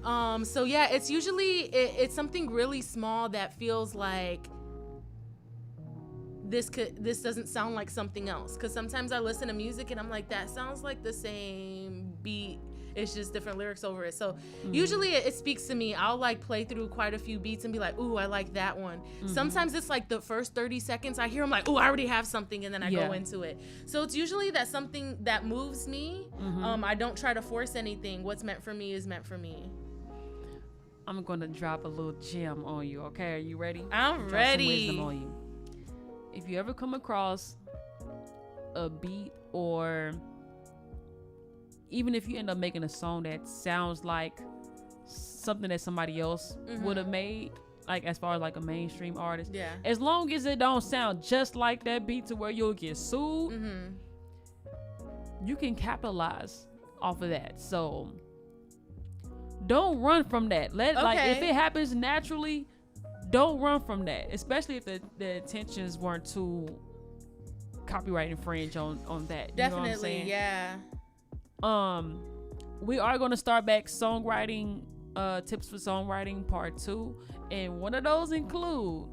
So yeah, it's usually it's something really small that feels like this doesn't sound like something else, because sometimes I listen to music and I'm like, that sounds like the same beat, it's just different lyrics over it. So usually it speaks to me. I'll like play through quite a few beats and be like, ooh, I like that one. Sometimes it's like the first 30 seconds I hear, I'm like, ooh, I already have something, and then I go into it. So it's usually that something that moves me. I don't try to force anything. What's meant for me is meant for me. I'm gonna drop a little gem on you, okay? Are you ready? I'm ready. Some wisdom on you. If you ever come across a beat, or even if you end up making a song that sounds like something that somebody else would have made, like as far as like a mainstream artist, as long as it don't sound just like that beat to where you'll get sued, you can capitalize off of that. So don't run from that. Like if it happens naturally, don't run from that, especially if the intentions weren't too copyright infringe on that. Definitely, you know what I'm saying? Yeah. We are going to start back songwriting tips for songwriting part 2, and one of those include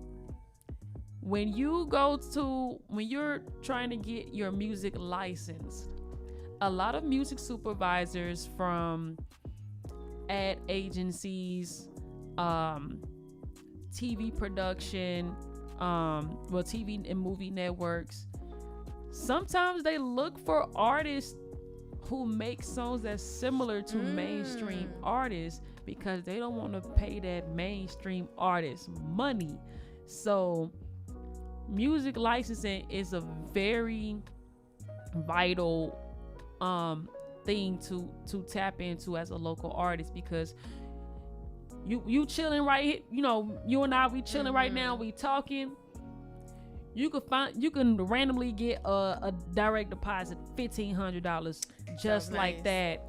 when you're trying to get your music licensed. A lot of music supervisors from ad agencies, TV production, TV and movie networks, sometimes they look for artists who make songs that's similar to mainstream artists, because they don't want to pay that mainstream artist money. So music licensing is a very vital thing to tap into as a local artist, because you chilling right here, you know, you and I, we chilling right now, we talking. You can randomly get a direct deposit $1,500 just like nice. that,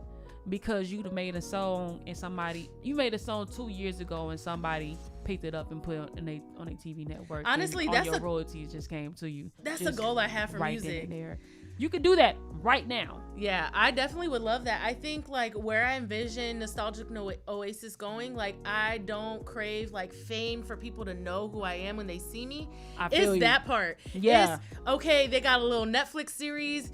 because you'd have made a song and you made a song 2 years ago and somebody picked it up and put it on a TV network. Honestly, and that's all your royalties just came to you. That's just a goal I have for right then music. and there. You could do that right now. Yeah, I definitely would love that. I think like where I envision Nostalgic Oasis going, like I don't crave like fame for people to know who I am when they see me. I feel It's you. that part. Yeah. It's, okay, they got a little Netflix series,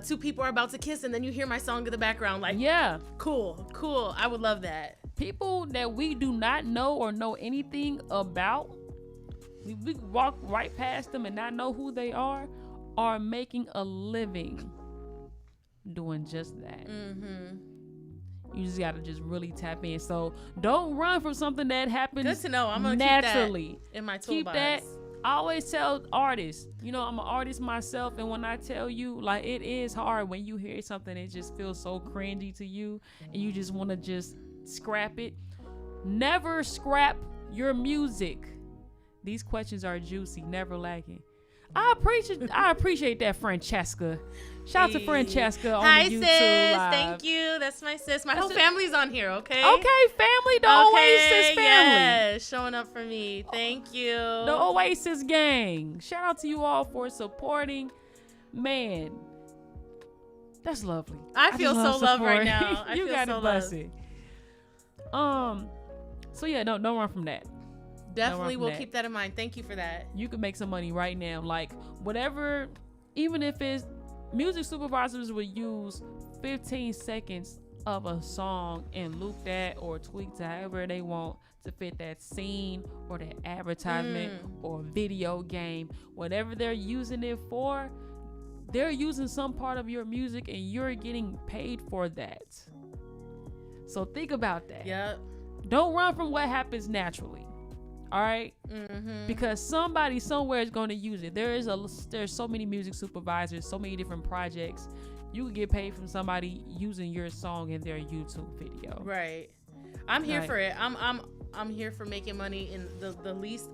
two people are about to kiss, and then you hear my song in the background. Like, Yeah. cool. I would love that. People that we do not know or know anything about, we walk right past them and not know who they are making a living doing just that. You just gotta just really tap in. So don't run from something that happens Good to know. I'm gonna naturally. keep that in my Keep toolbox. that. I always tell artists, you know, I'm an artist myself, and when I tell you, like, it is hard when you hear something that just feels so cringy to you and you just want to just scrap it. Never scrap your music. These questions are juicy, never lacking. I appreciate that, Francesca. Shout out to Francesca on Hi, the YouTube sis. Live. Thank you. That's my sis. My whole family's on here, okay? Okay, family, the Oasis family. Yeah, showing up for me. Thank you. The Oasis gang. Shout out to you all for supporting. Man, that's lovely. I feel just so loved right support. now. I You feel got so it, bless loved. it. So yeah, don't run from that. Definitely from will that. keep that in mind. Thank you for that. You can make some money right now. Like whatever, even if it's music supervisors will use 15 seconds of a song and loop that or tweak to however they want to fit that scene or that advertisement or video game, whatever they're using it for, they're using some part of your music and you're getting paid for that. So think about that. Yep. Don't run from what happens naturally. All right, because somebody somewhere is going to use it. There's so many music supervisors, so many different projects. You can get paid from somebody using your song in their YouTube video. Right. I'm here Right. for it. I'm here for making money in the least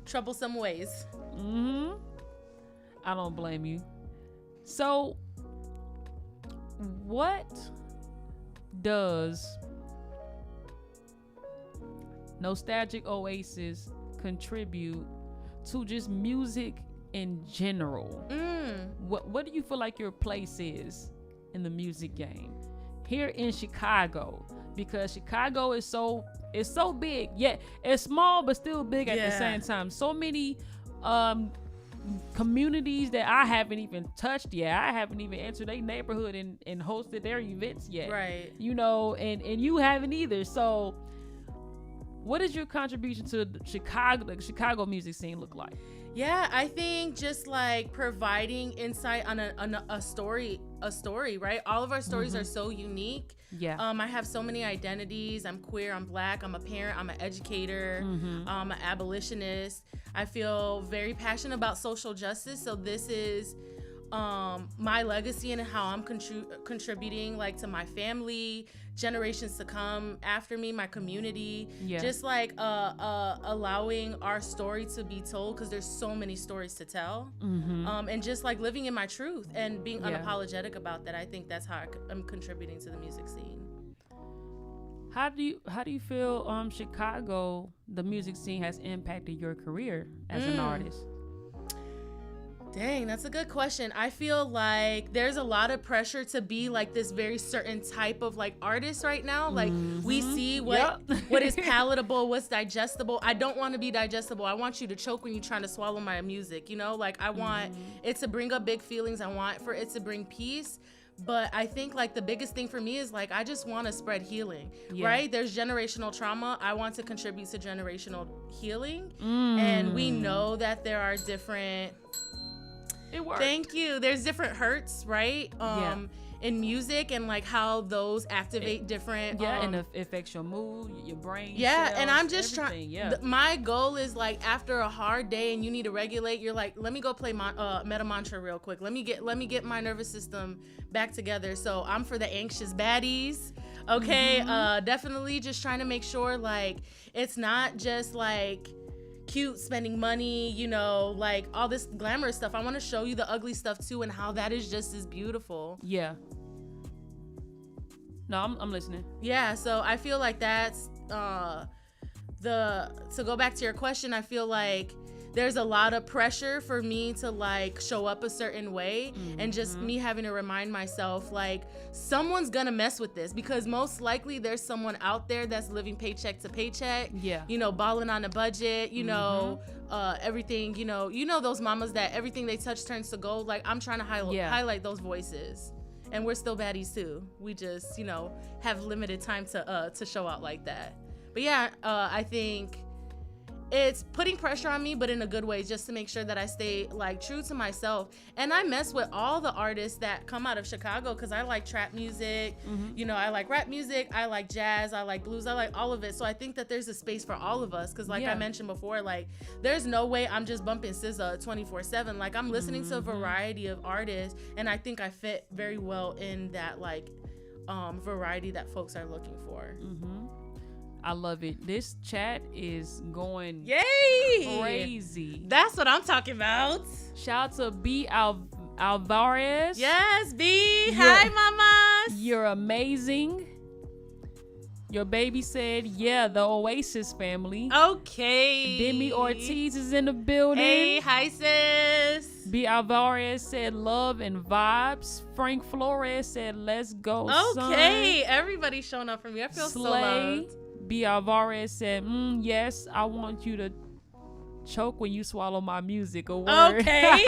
troublesome ways. I don't blame you. So, what does Nostalgic Oasis contribute to just music in general? What do you feel like your place is in the music game here in Chicago? Because Chicago is so big, yet it's small but still big at the same time. So many communities that I haven't even touched yet. I haven't even entered their neighborhood and hosted their events yet. Right. You know, and you haven't either. So what is your contribution to the Chicago music scene look like? Yeah, I think just like providing insight on a story, right? All of our stories are so unique. Yeah. I have so many identities. I'm queer, I'm Black, I'm a parent, I'm an educator, I'm an abolitionist. I feel very passionate about social justice. So this is my legacy and how I'm contributing like to my family, generations to come after me, my community, just like allowing our story to be told, because there's so many stories to tell, and just like living in my truth and being unapologetic about that. I think that's how I'm contributing to the music scene. How do you feel Chicago, the music scene, has impacted your career as an artist? Dang, that's a good question. I feel like there's a lot of pressure to be like this very certain type of like artist right now. Like we see what is palatable, what's digestible. I don't want to be digestible. I want you to choke when you're trying to swallow my music, you know? Like I want it to bring up big feelings. I want for it to bring peace. But I think like the biggest thing for me is like I just want to spread healing, right? There's generational trauma. I want to contribute to generational healing. And we know that there are different... It works. Thank you. There's different hurts, right? in music and like how those activate different and it affects your mood, your brain. Yeah, cells, and I'm just everything. trying. My goal is like after a hard day and you need to regulate. You're like, let me go play my meta mantra real quick. Let me get my nervous system back together. So I'm for the anxious baddies. Okay, definitely just trying to make sure like it's not just like cute spending money, you know, like all this glamorous stuff. I want to show you the ugly stuff too and how that is just as beautiful. Yeah. No, I'm listening. Yeah, so I feel like that's to go back to your question, I feel like there's a lot of pressure for me to like show up a certain way and just me having to remind myself like someone's gonna mess with this because most likely there's someone out there that's living paycheck to paycheck, you know, balling on a budget, you know, everything, you know those mamas that everything they touch turns to gold. Like I'm trying to highlight those voices. And we're still baddies too. We just, you know, have limited time to show out like that. But yeah, I think it's putting pressure on me, but in a good way, just to make sure that I stay like true to myself. And I mess with all the artists that come out of Chicago because I like trap music, you know, I like rap music, I like jazz, I like blues, I like all of it. So I think that there's a space for all of us because like I mentioned before, like there's no way I'm just bumping SZA 24/7. Like I'm listening to a variety of artists and I think I fit very well in that like variety that folks are looking for. I love it. This chat is going crazy. That's what I'm talking about. Shout out to B. Alvarez. Yes, B. Hi, mamas. You're amazing. Your baby said, yeah, the Oasis family. Okay. Demi Ortiz is in the building. Hey, hi, sis. B. Alvarez said, love and vibes. Frank Flores said, let's go, Okay, son. Everybody's showing up for me. I feel so Slay. loved. B. Alvarez said, yes, I want you to choke when you swallow my music. A word. Okay.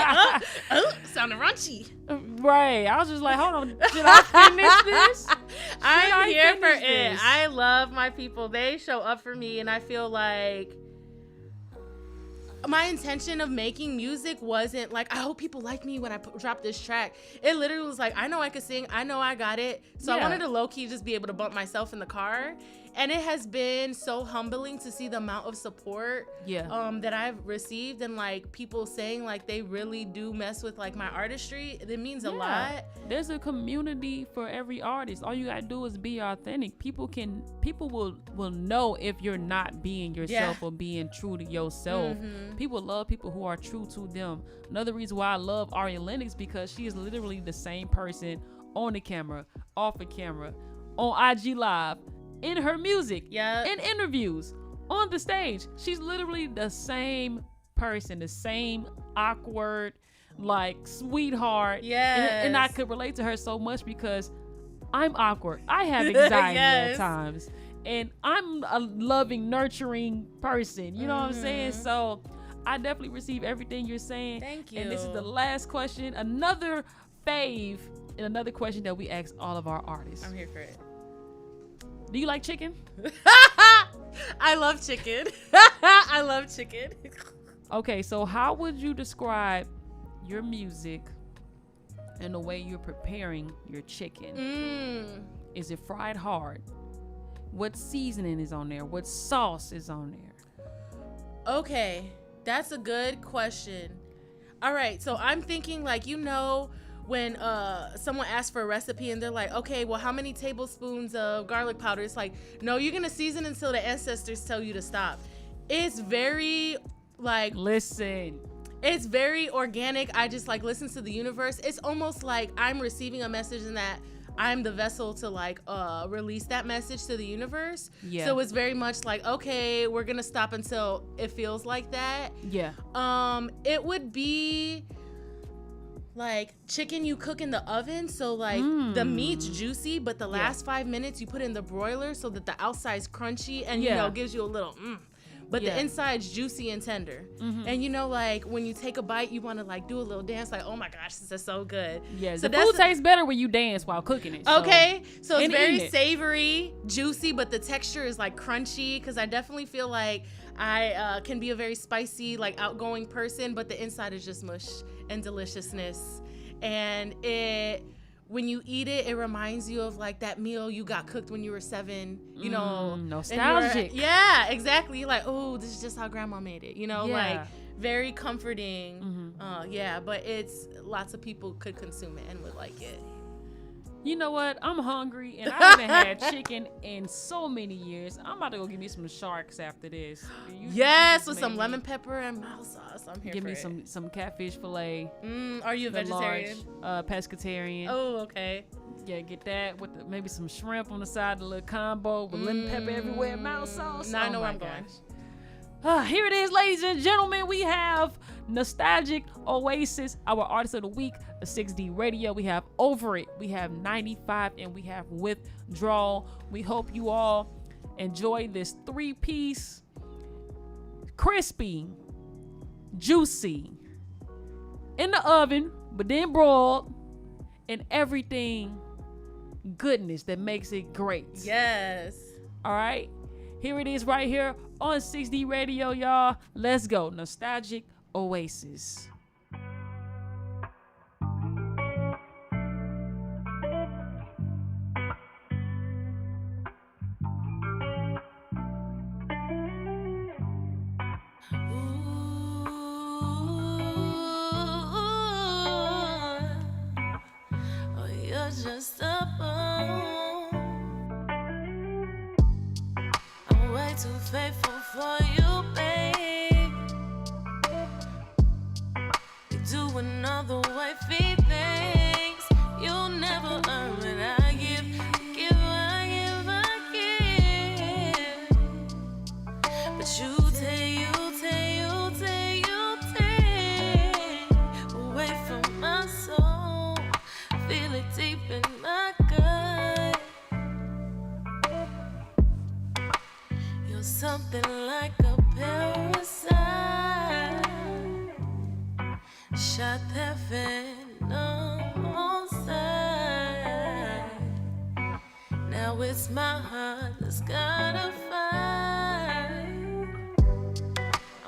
Sounding raunchy. Right. I was just like, hold on. Should I finish this? I'm here for it. I love my people. They show up for me, and I feel like my intention of making music wasn't like, I hope people like me when I drop this track. It literally was like, I know I could sing. I know I got it. So I wanted to low-key just be able to bump myself in the car. And it has been so humbling to see the amount of support that I've received and like people saying like they really do mess with like my artistry. It means a lot. There's a community for every artist. All you gotta do is be authentic. People will know if you're not being yourself or being true to yourself. People love people who are true to them. Another reason why I love Aria Lennox because she is literally the same person on the camera, off the camera, on IG Live, in her music, in interviews, on the stage. She's literally the same person, the same awkward, like sweetheart. And I could relate to her so much because I'm awkward. I have anxiety at times. And I'm a loving, nurturing person. You know what I'm saying? So I definitely receive everything you're saying. Thank you. And this is the last question. Another fave and another question that we ask all of our artists. I'm here for it. Do you like chicken? I love chicken. I love chicken. Okay, so how would you describe your music and the way you're preparing your chicken? Is it fried hard? What seasoning is on there? What sauce is on there? Okay, that's a good question. All right, so I'm thinking like, you know, when someone asks for a recipe and they're like, okay, well, how many tablespoons of garlic powder? It's like, no, you're gonna season until the ancestors tell you to stop. It's very like, it's very organic. I just like listen to the universe. It's almost like I'm receiving a message and that I'm the vessel to like release that message to the universe. So it's very much like, okay, we're gonna stop until it feels like that. It would be like chicken you cook in the oven, so like the meat's juicy, but the last 5 minutes you put in the broiler so that the outside's crunchy and you know gives you a little but the inside's juicy and tender. And you know, like when you take a bite, you want to like do a little dance, like, oh my gosh, this is so good. So the food tastes better when you dance while cooking it. Okay, so it's very savory, juicy, but the texture is like crunchy because I definitely feel like I can be a very spicy, like outgoing person, but the inside is just mush and deliciousness. And it when you eat it, it reminds you of like that meal you got cooked when you were 7, you know. and Nostalgic. Yeah, exactly. You're like, oh, this is just how grandma made it, you know, Yeah. like very comforting. Yeah, but it's lots of people could consume it and would like it. You know what? I'm hungry and I haven't had chicken in so many years. I'm about to go give me some sharks after this. Yes, just with made some me- lemon pepper and mild sauce. I'm here Give for me it. some catfish fillet. Are you a the vegetarian? large, pescatarian. Oh, okay. Yeah, get that with maybe some shrimp on the side, the little combo with lemon pepper everywhere, mild sauce. Now I Oh know where my I'm going. gosh. Here it is, ladies and gentlemen. We have Nostalgic Oasis, our artist of the week, the 6D Radio. We have Over It, we have 95, and we have Withdrawal. We hope you all enjoy this 3-piece, crispy, juicy, in the oven, but then broiled, and everything goodness that makes it great. Yes. All right. Here it is right here on 6D Radio, y'all. Let's go. Nostalgic Oasis. Oh, you're just a bone. I'm way too faithful for you, babe. You're doing all the wifey things you never earn, but I give, but you take away from my soul. Feel it deep in my gut. You're something like a parasite. Shot that venom on sight. Now it's my heart that's gotta fight.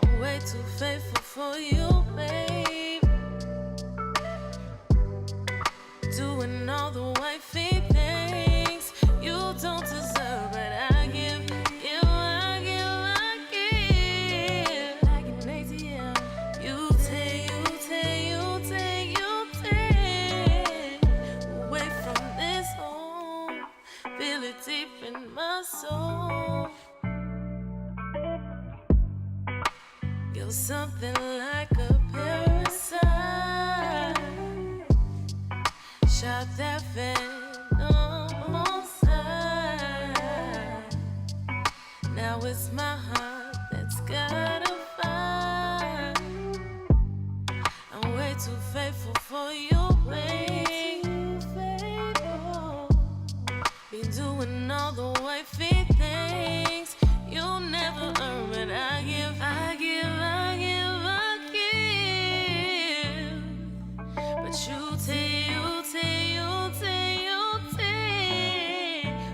I'm way too faithful for you, babe. Doing all the wifey things you don't deserve, but I give. Like an ATM. You take away from this home. Feel it deep in my soul. You're something like a parasite. Shot that venom on sight. Now it's my heart that's gotta fight. I'm way too faithful for you, babe. Been doing all the wifey things you'll never earn, but I give. But you take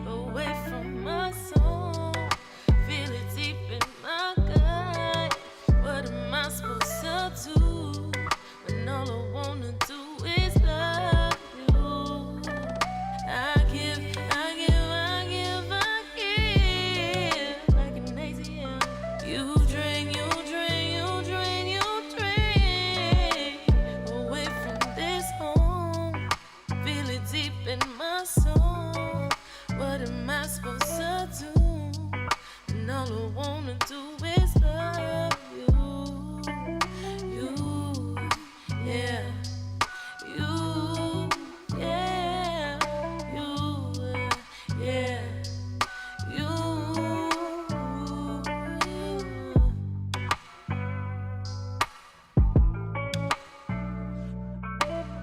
away from my soul. Feel it deep in my gut. What am I supposed to do when all I wanna do is love you? I give like an ATM. You drain away from this home. Feel it deep in my soul. What am I supposed to do when all I wanna do is love you? Yeah.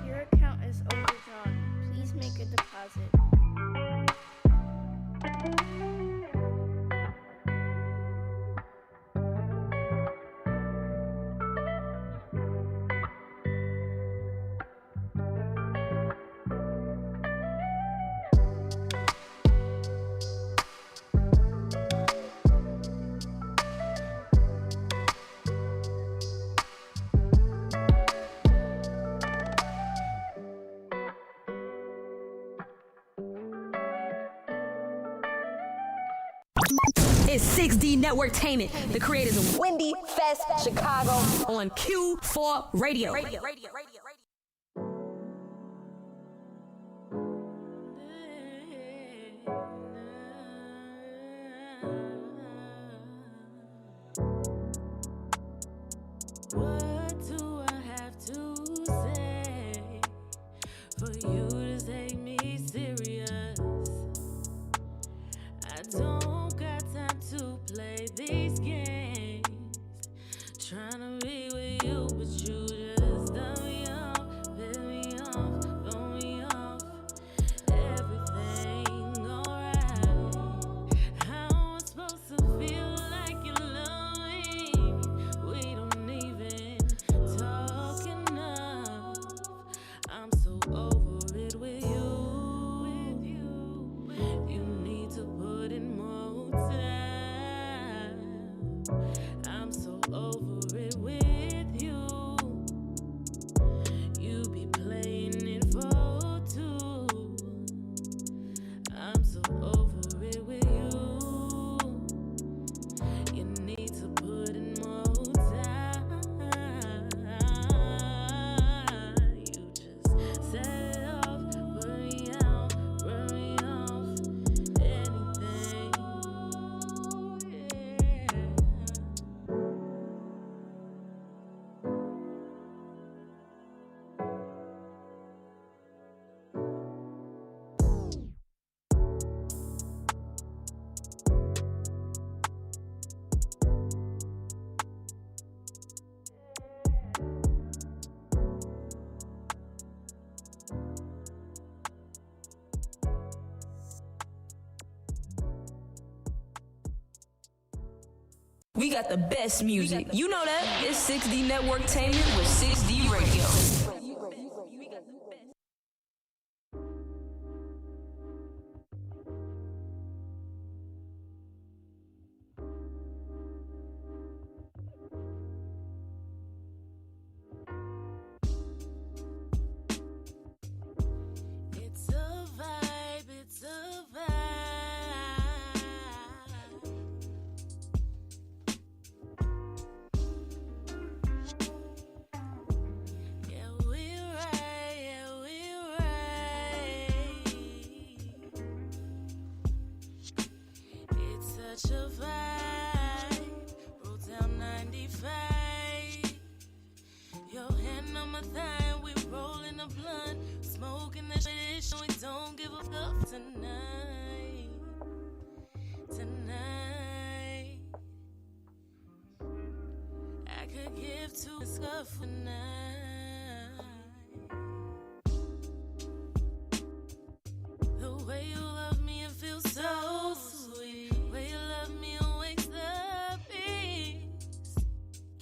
Your account is overdrawn. Please make a deposit. It's 6D Networktainment, the creators of Windy Fest Chicago on Q4 Radio. What do I have to say for you to take me serious? I don't got time to play these games. Trying to be with you, but you just throw me off, piss me off, throw me off. Everything alright? How am I supposed to feel like you love me? We don't even talk enough. I'm so over it with you. You need to put in more time. I'm so over it with you. You be playing it for two. I'm so over it with you. You need to put in more time. You just set it off, put me out, run me off, anything. We got the best music. You know that. It's 6D Networktainment with 6D Radio. It's a vibe, it's a vibe. Yeah, we're right, yeah, we're right. It's such a vibe. Roll down 95. Your hand on my thigh, we rolling a blunt, smoking that shit. We don't give a fuck tonight. Tonight, I could give two a scuff tonight. The way you love me, it feels so sweet. The way you love me, it wakes the beast.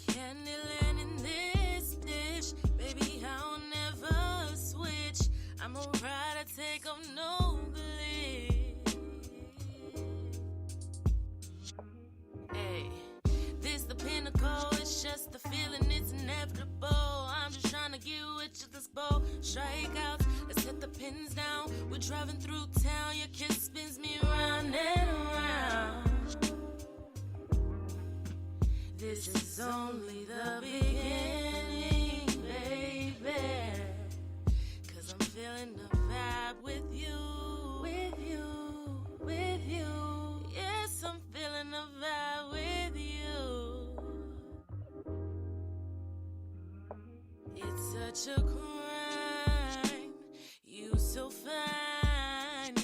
Candy land in this dish, baby, I'll never switch. I'm a rider, take off no glitch. Hey, this the pinnacle, it's just the feeling, it's inevitable. I'm just trying to get with you, this bow. Strikeouts, let's hit the pins down. We're driving through town, your kiss spins me round and around. This is only the beginning, baby. Cause I'm feeling the vibe with you. With you, with you. Yes, I'm feeling the vibe with you. It's such a crime. You so fine.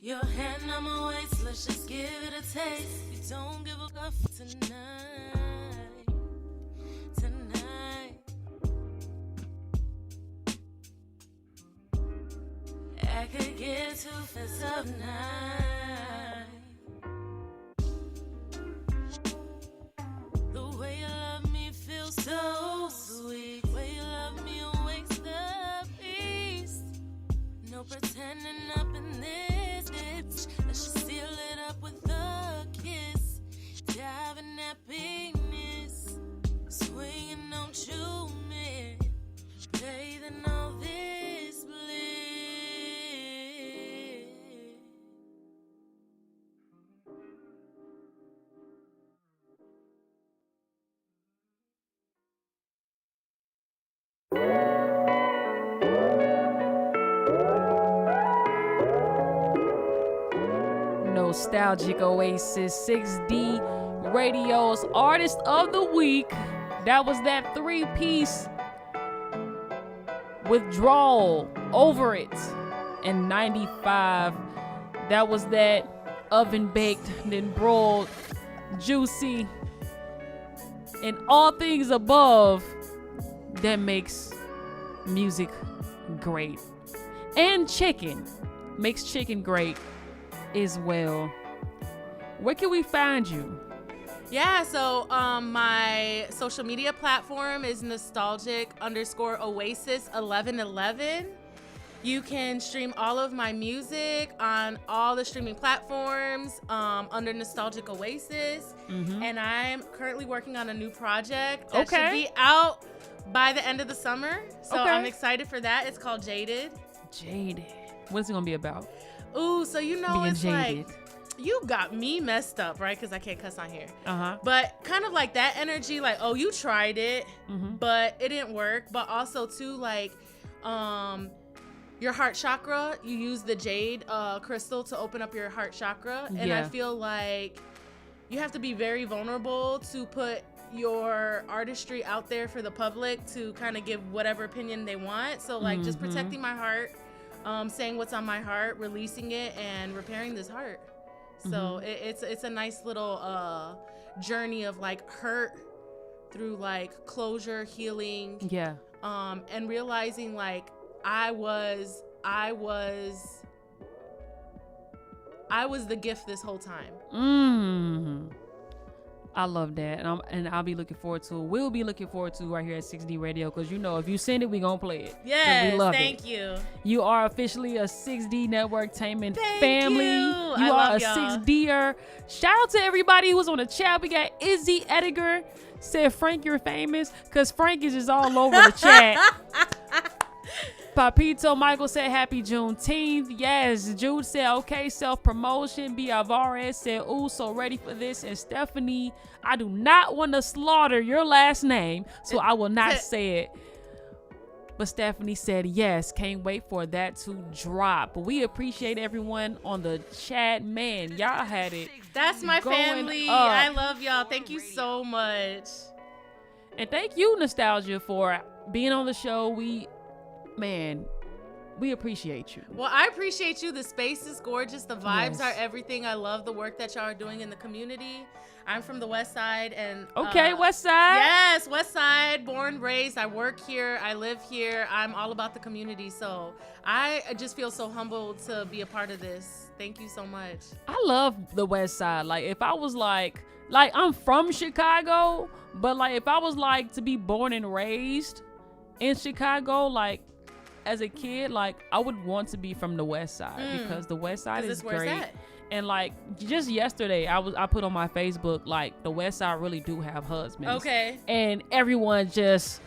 Your hand on my waist, let's just give it a taste. You don't give a fuck tonight. Tonight. I could get too fast of night. The way you love me feels so sweet. The way you love me awakes the beast. No pretending up in this bitch. Let's just seal it up with a kiss. Diving that penis. Swinging, don't you miss. Bathing all this bliss. Nostalgic Oasis 6D Radio's Artist of the Week. That was that 3-piece Withdrawal, Over It, and 95. That was that oven baked, then broiled, juicy, and all things above that makes music great. And chicken makes chicken great as well. Where can we find you? Yeah, so my social media platform is nostalgic_oasis1111. You can stream all of my music on all the streaming platforms under Nostalgic Oasis. And I'm currently working on a new project that should be out by the end of the summer. So I'm excited for that. It's called Jaded. Jaded. What's it gonna be about? Ooh, so you know, Being it's jaded. like, you got me messed up, right? Because I can't cuss on here. Uh-huh. But kind of like that energy, like, oh, you tried it, but it didn't work. But also too, like, your heart chakra, you use the jade crystal to open up your heart chakra. And I feel like you have to be very vulnerable to put your artistry out there for the public to kind of give whatever opinion they want. So like just protecting my heart, saying what's on my heart, releasing it, and repairing this heart. So it's a nice little journey of like hurt through like closure, healing, and realizing like I was the gift this whole time. I love that, and I'll be looking forward to it. We'll be looking forward to it right here at 6D Radio, because you know if you send it, we gonna play it. Yes, we love thank it. you. You are officially a 6D Networktainment Thank family. you. You I are a love y'all. 6D'er. Shout out to everybody who was on the chat. We got Izzy Edgar said, Frank, you're famous, because Frank is just all over the chat. Papito Michael said happy Juneteenth. Yes. Jude said okay, self-promotion. B. Alvarez said, ooh, so ready for this. And Stephanie, I do not want to slaughter your last name, so I will not say it. But Stephanie said yes, can't wait for that to drop. But we appreciate everyone on the chat. Man, y'all had it. That's my going family. up. I love y'all. Thank you so much. And thank you, Nostalgia, for being on the show. We appreciate you. Well, I appreciate you. The space is gorgeous. The vibes are everything. I love the work that y'all are doing in the community. I'm from the West Side, and West Side. Yes, West Side, born, raised. I work here. I live here. I'm all about the community. So I just feel so humbled to be a part of this. Thank you so much. I love the West Side. Like if I was like I'm from Chicago, but like if I was like to be born and raised in Chicago, like as a kid, like I would want to be from the West Side, because the West Side is great. And like just yesterday, I put on my Facebook, like the West Side really do have husbands. Okay. And everyone just,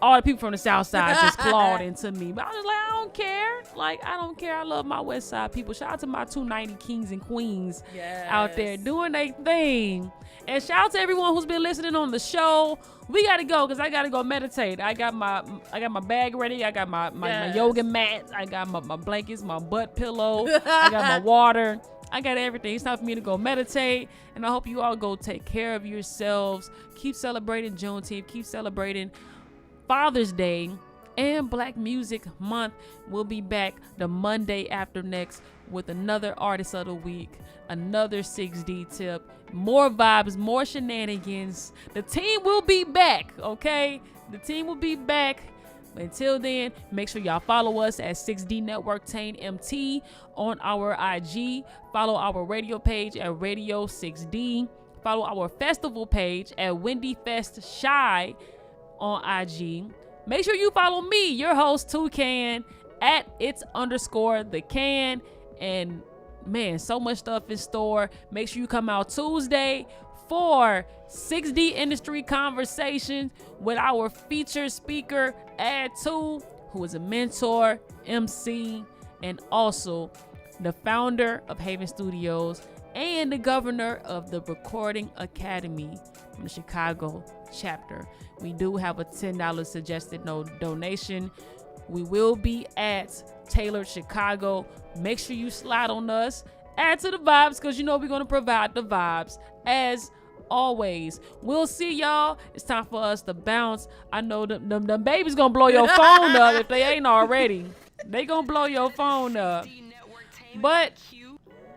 all the people from the South Side just clawed into me. But I was like, I don't care. Like I don't care. I love my West Side people. Shout out to my 290 kings and queens out there doing their thing. And shout out to everyone who's been listening on the show. We gotta go because I gotta go meditate. I got my bag ready. I got my yoga mat. I got my blankets, my butt pillow. I got my water. I got everything. It's time for me to go meditate. And I hope you all go take care of yourselves. Keep celebrating Juneteenth. Keep celebrating Father's Day and Black Music Month. We'll be back the Monday after next with another Artist of the Week, another 6D tip, more vibes, more shenanigans. The team will be back, okay? The team will be back. Until then, make sure y'all follow us at 6D Networktain MT on our IG. Follow our radio page at Radio 6D. Follow our festival page at Wendy Fest Shy on IG. Make sure you follow me, your host Toucan, at its_the_can. And man, so much stuff in store. Make sure you come out Tuesday for 6D Industry Conversations with our featured speaker, Ad2, who is a mentor, MC, and also the founder of Haven Studios and the governor of the Recording Academy from the Chicago chapter. We do have a $10 suggested donation. We will be at Tailored Chicago. Make sure you slide on us add to the vibes because you know we're going to provide the vibes as always. We'll see y'all. It's time for us to bounce. I know them babies gonna blow your phone up if they ain't already. They gonna blow your phone up. But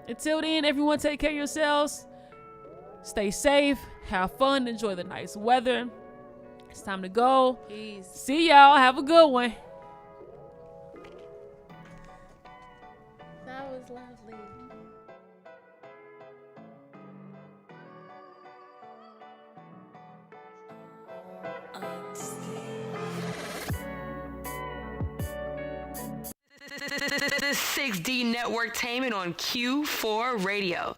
until then, everyone take care of yourselves. Stay safe. Have fun. Enjoy the nice weather. It's time to go. Peace. See y'all. Have a good one. That was lovely. The 6D Networktainment on Q4 Radio.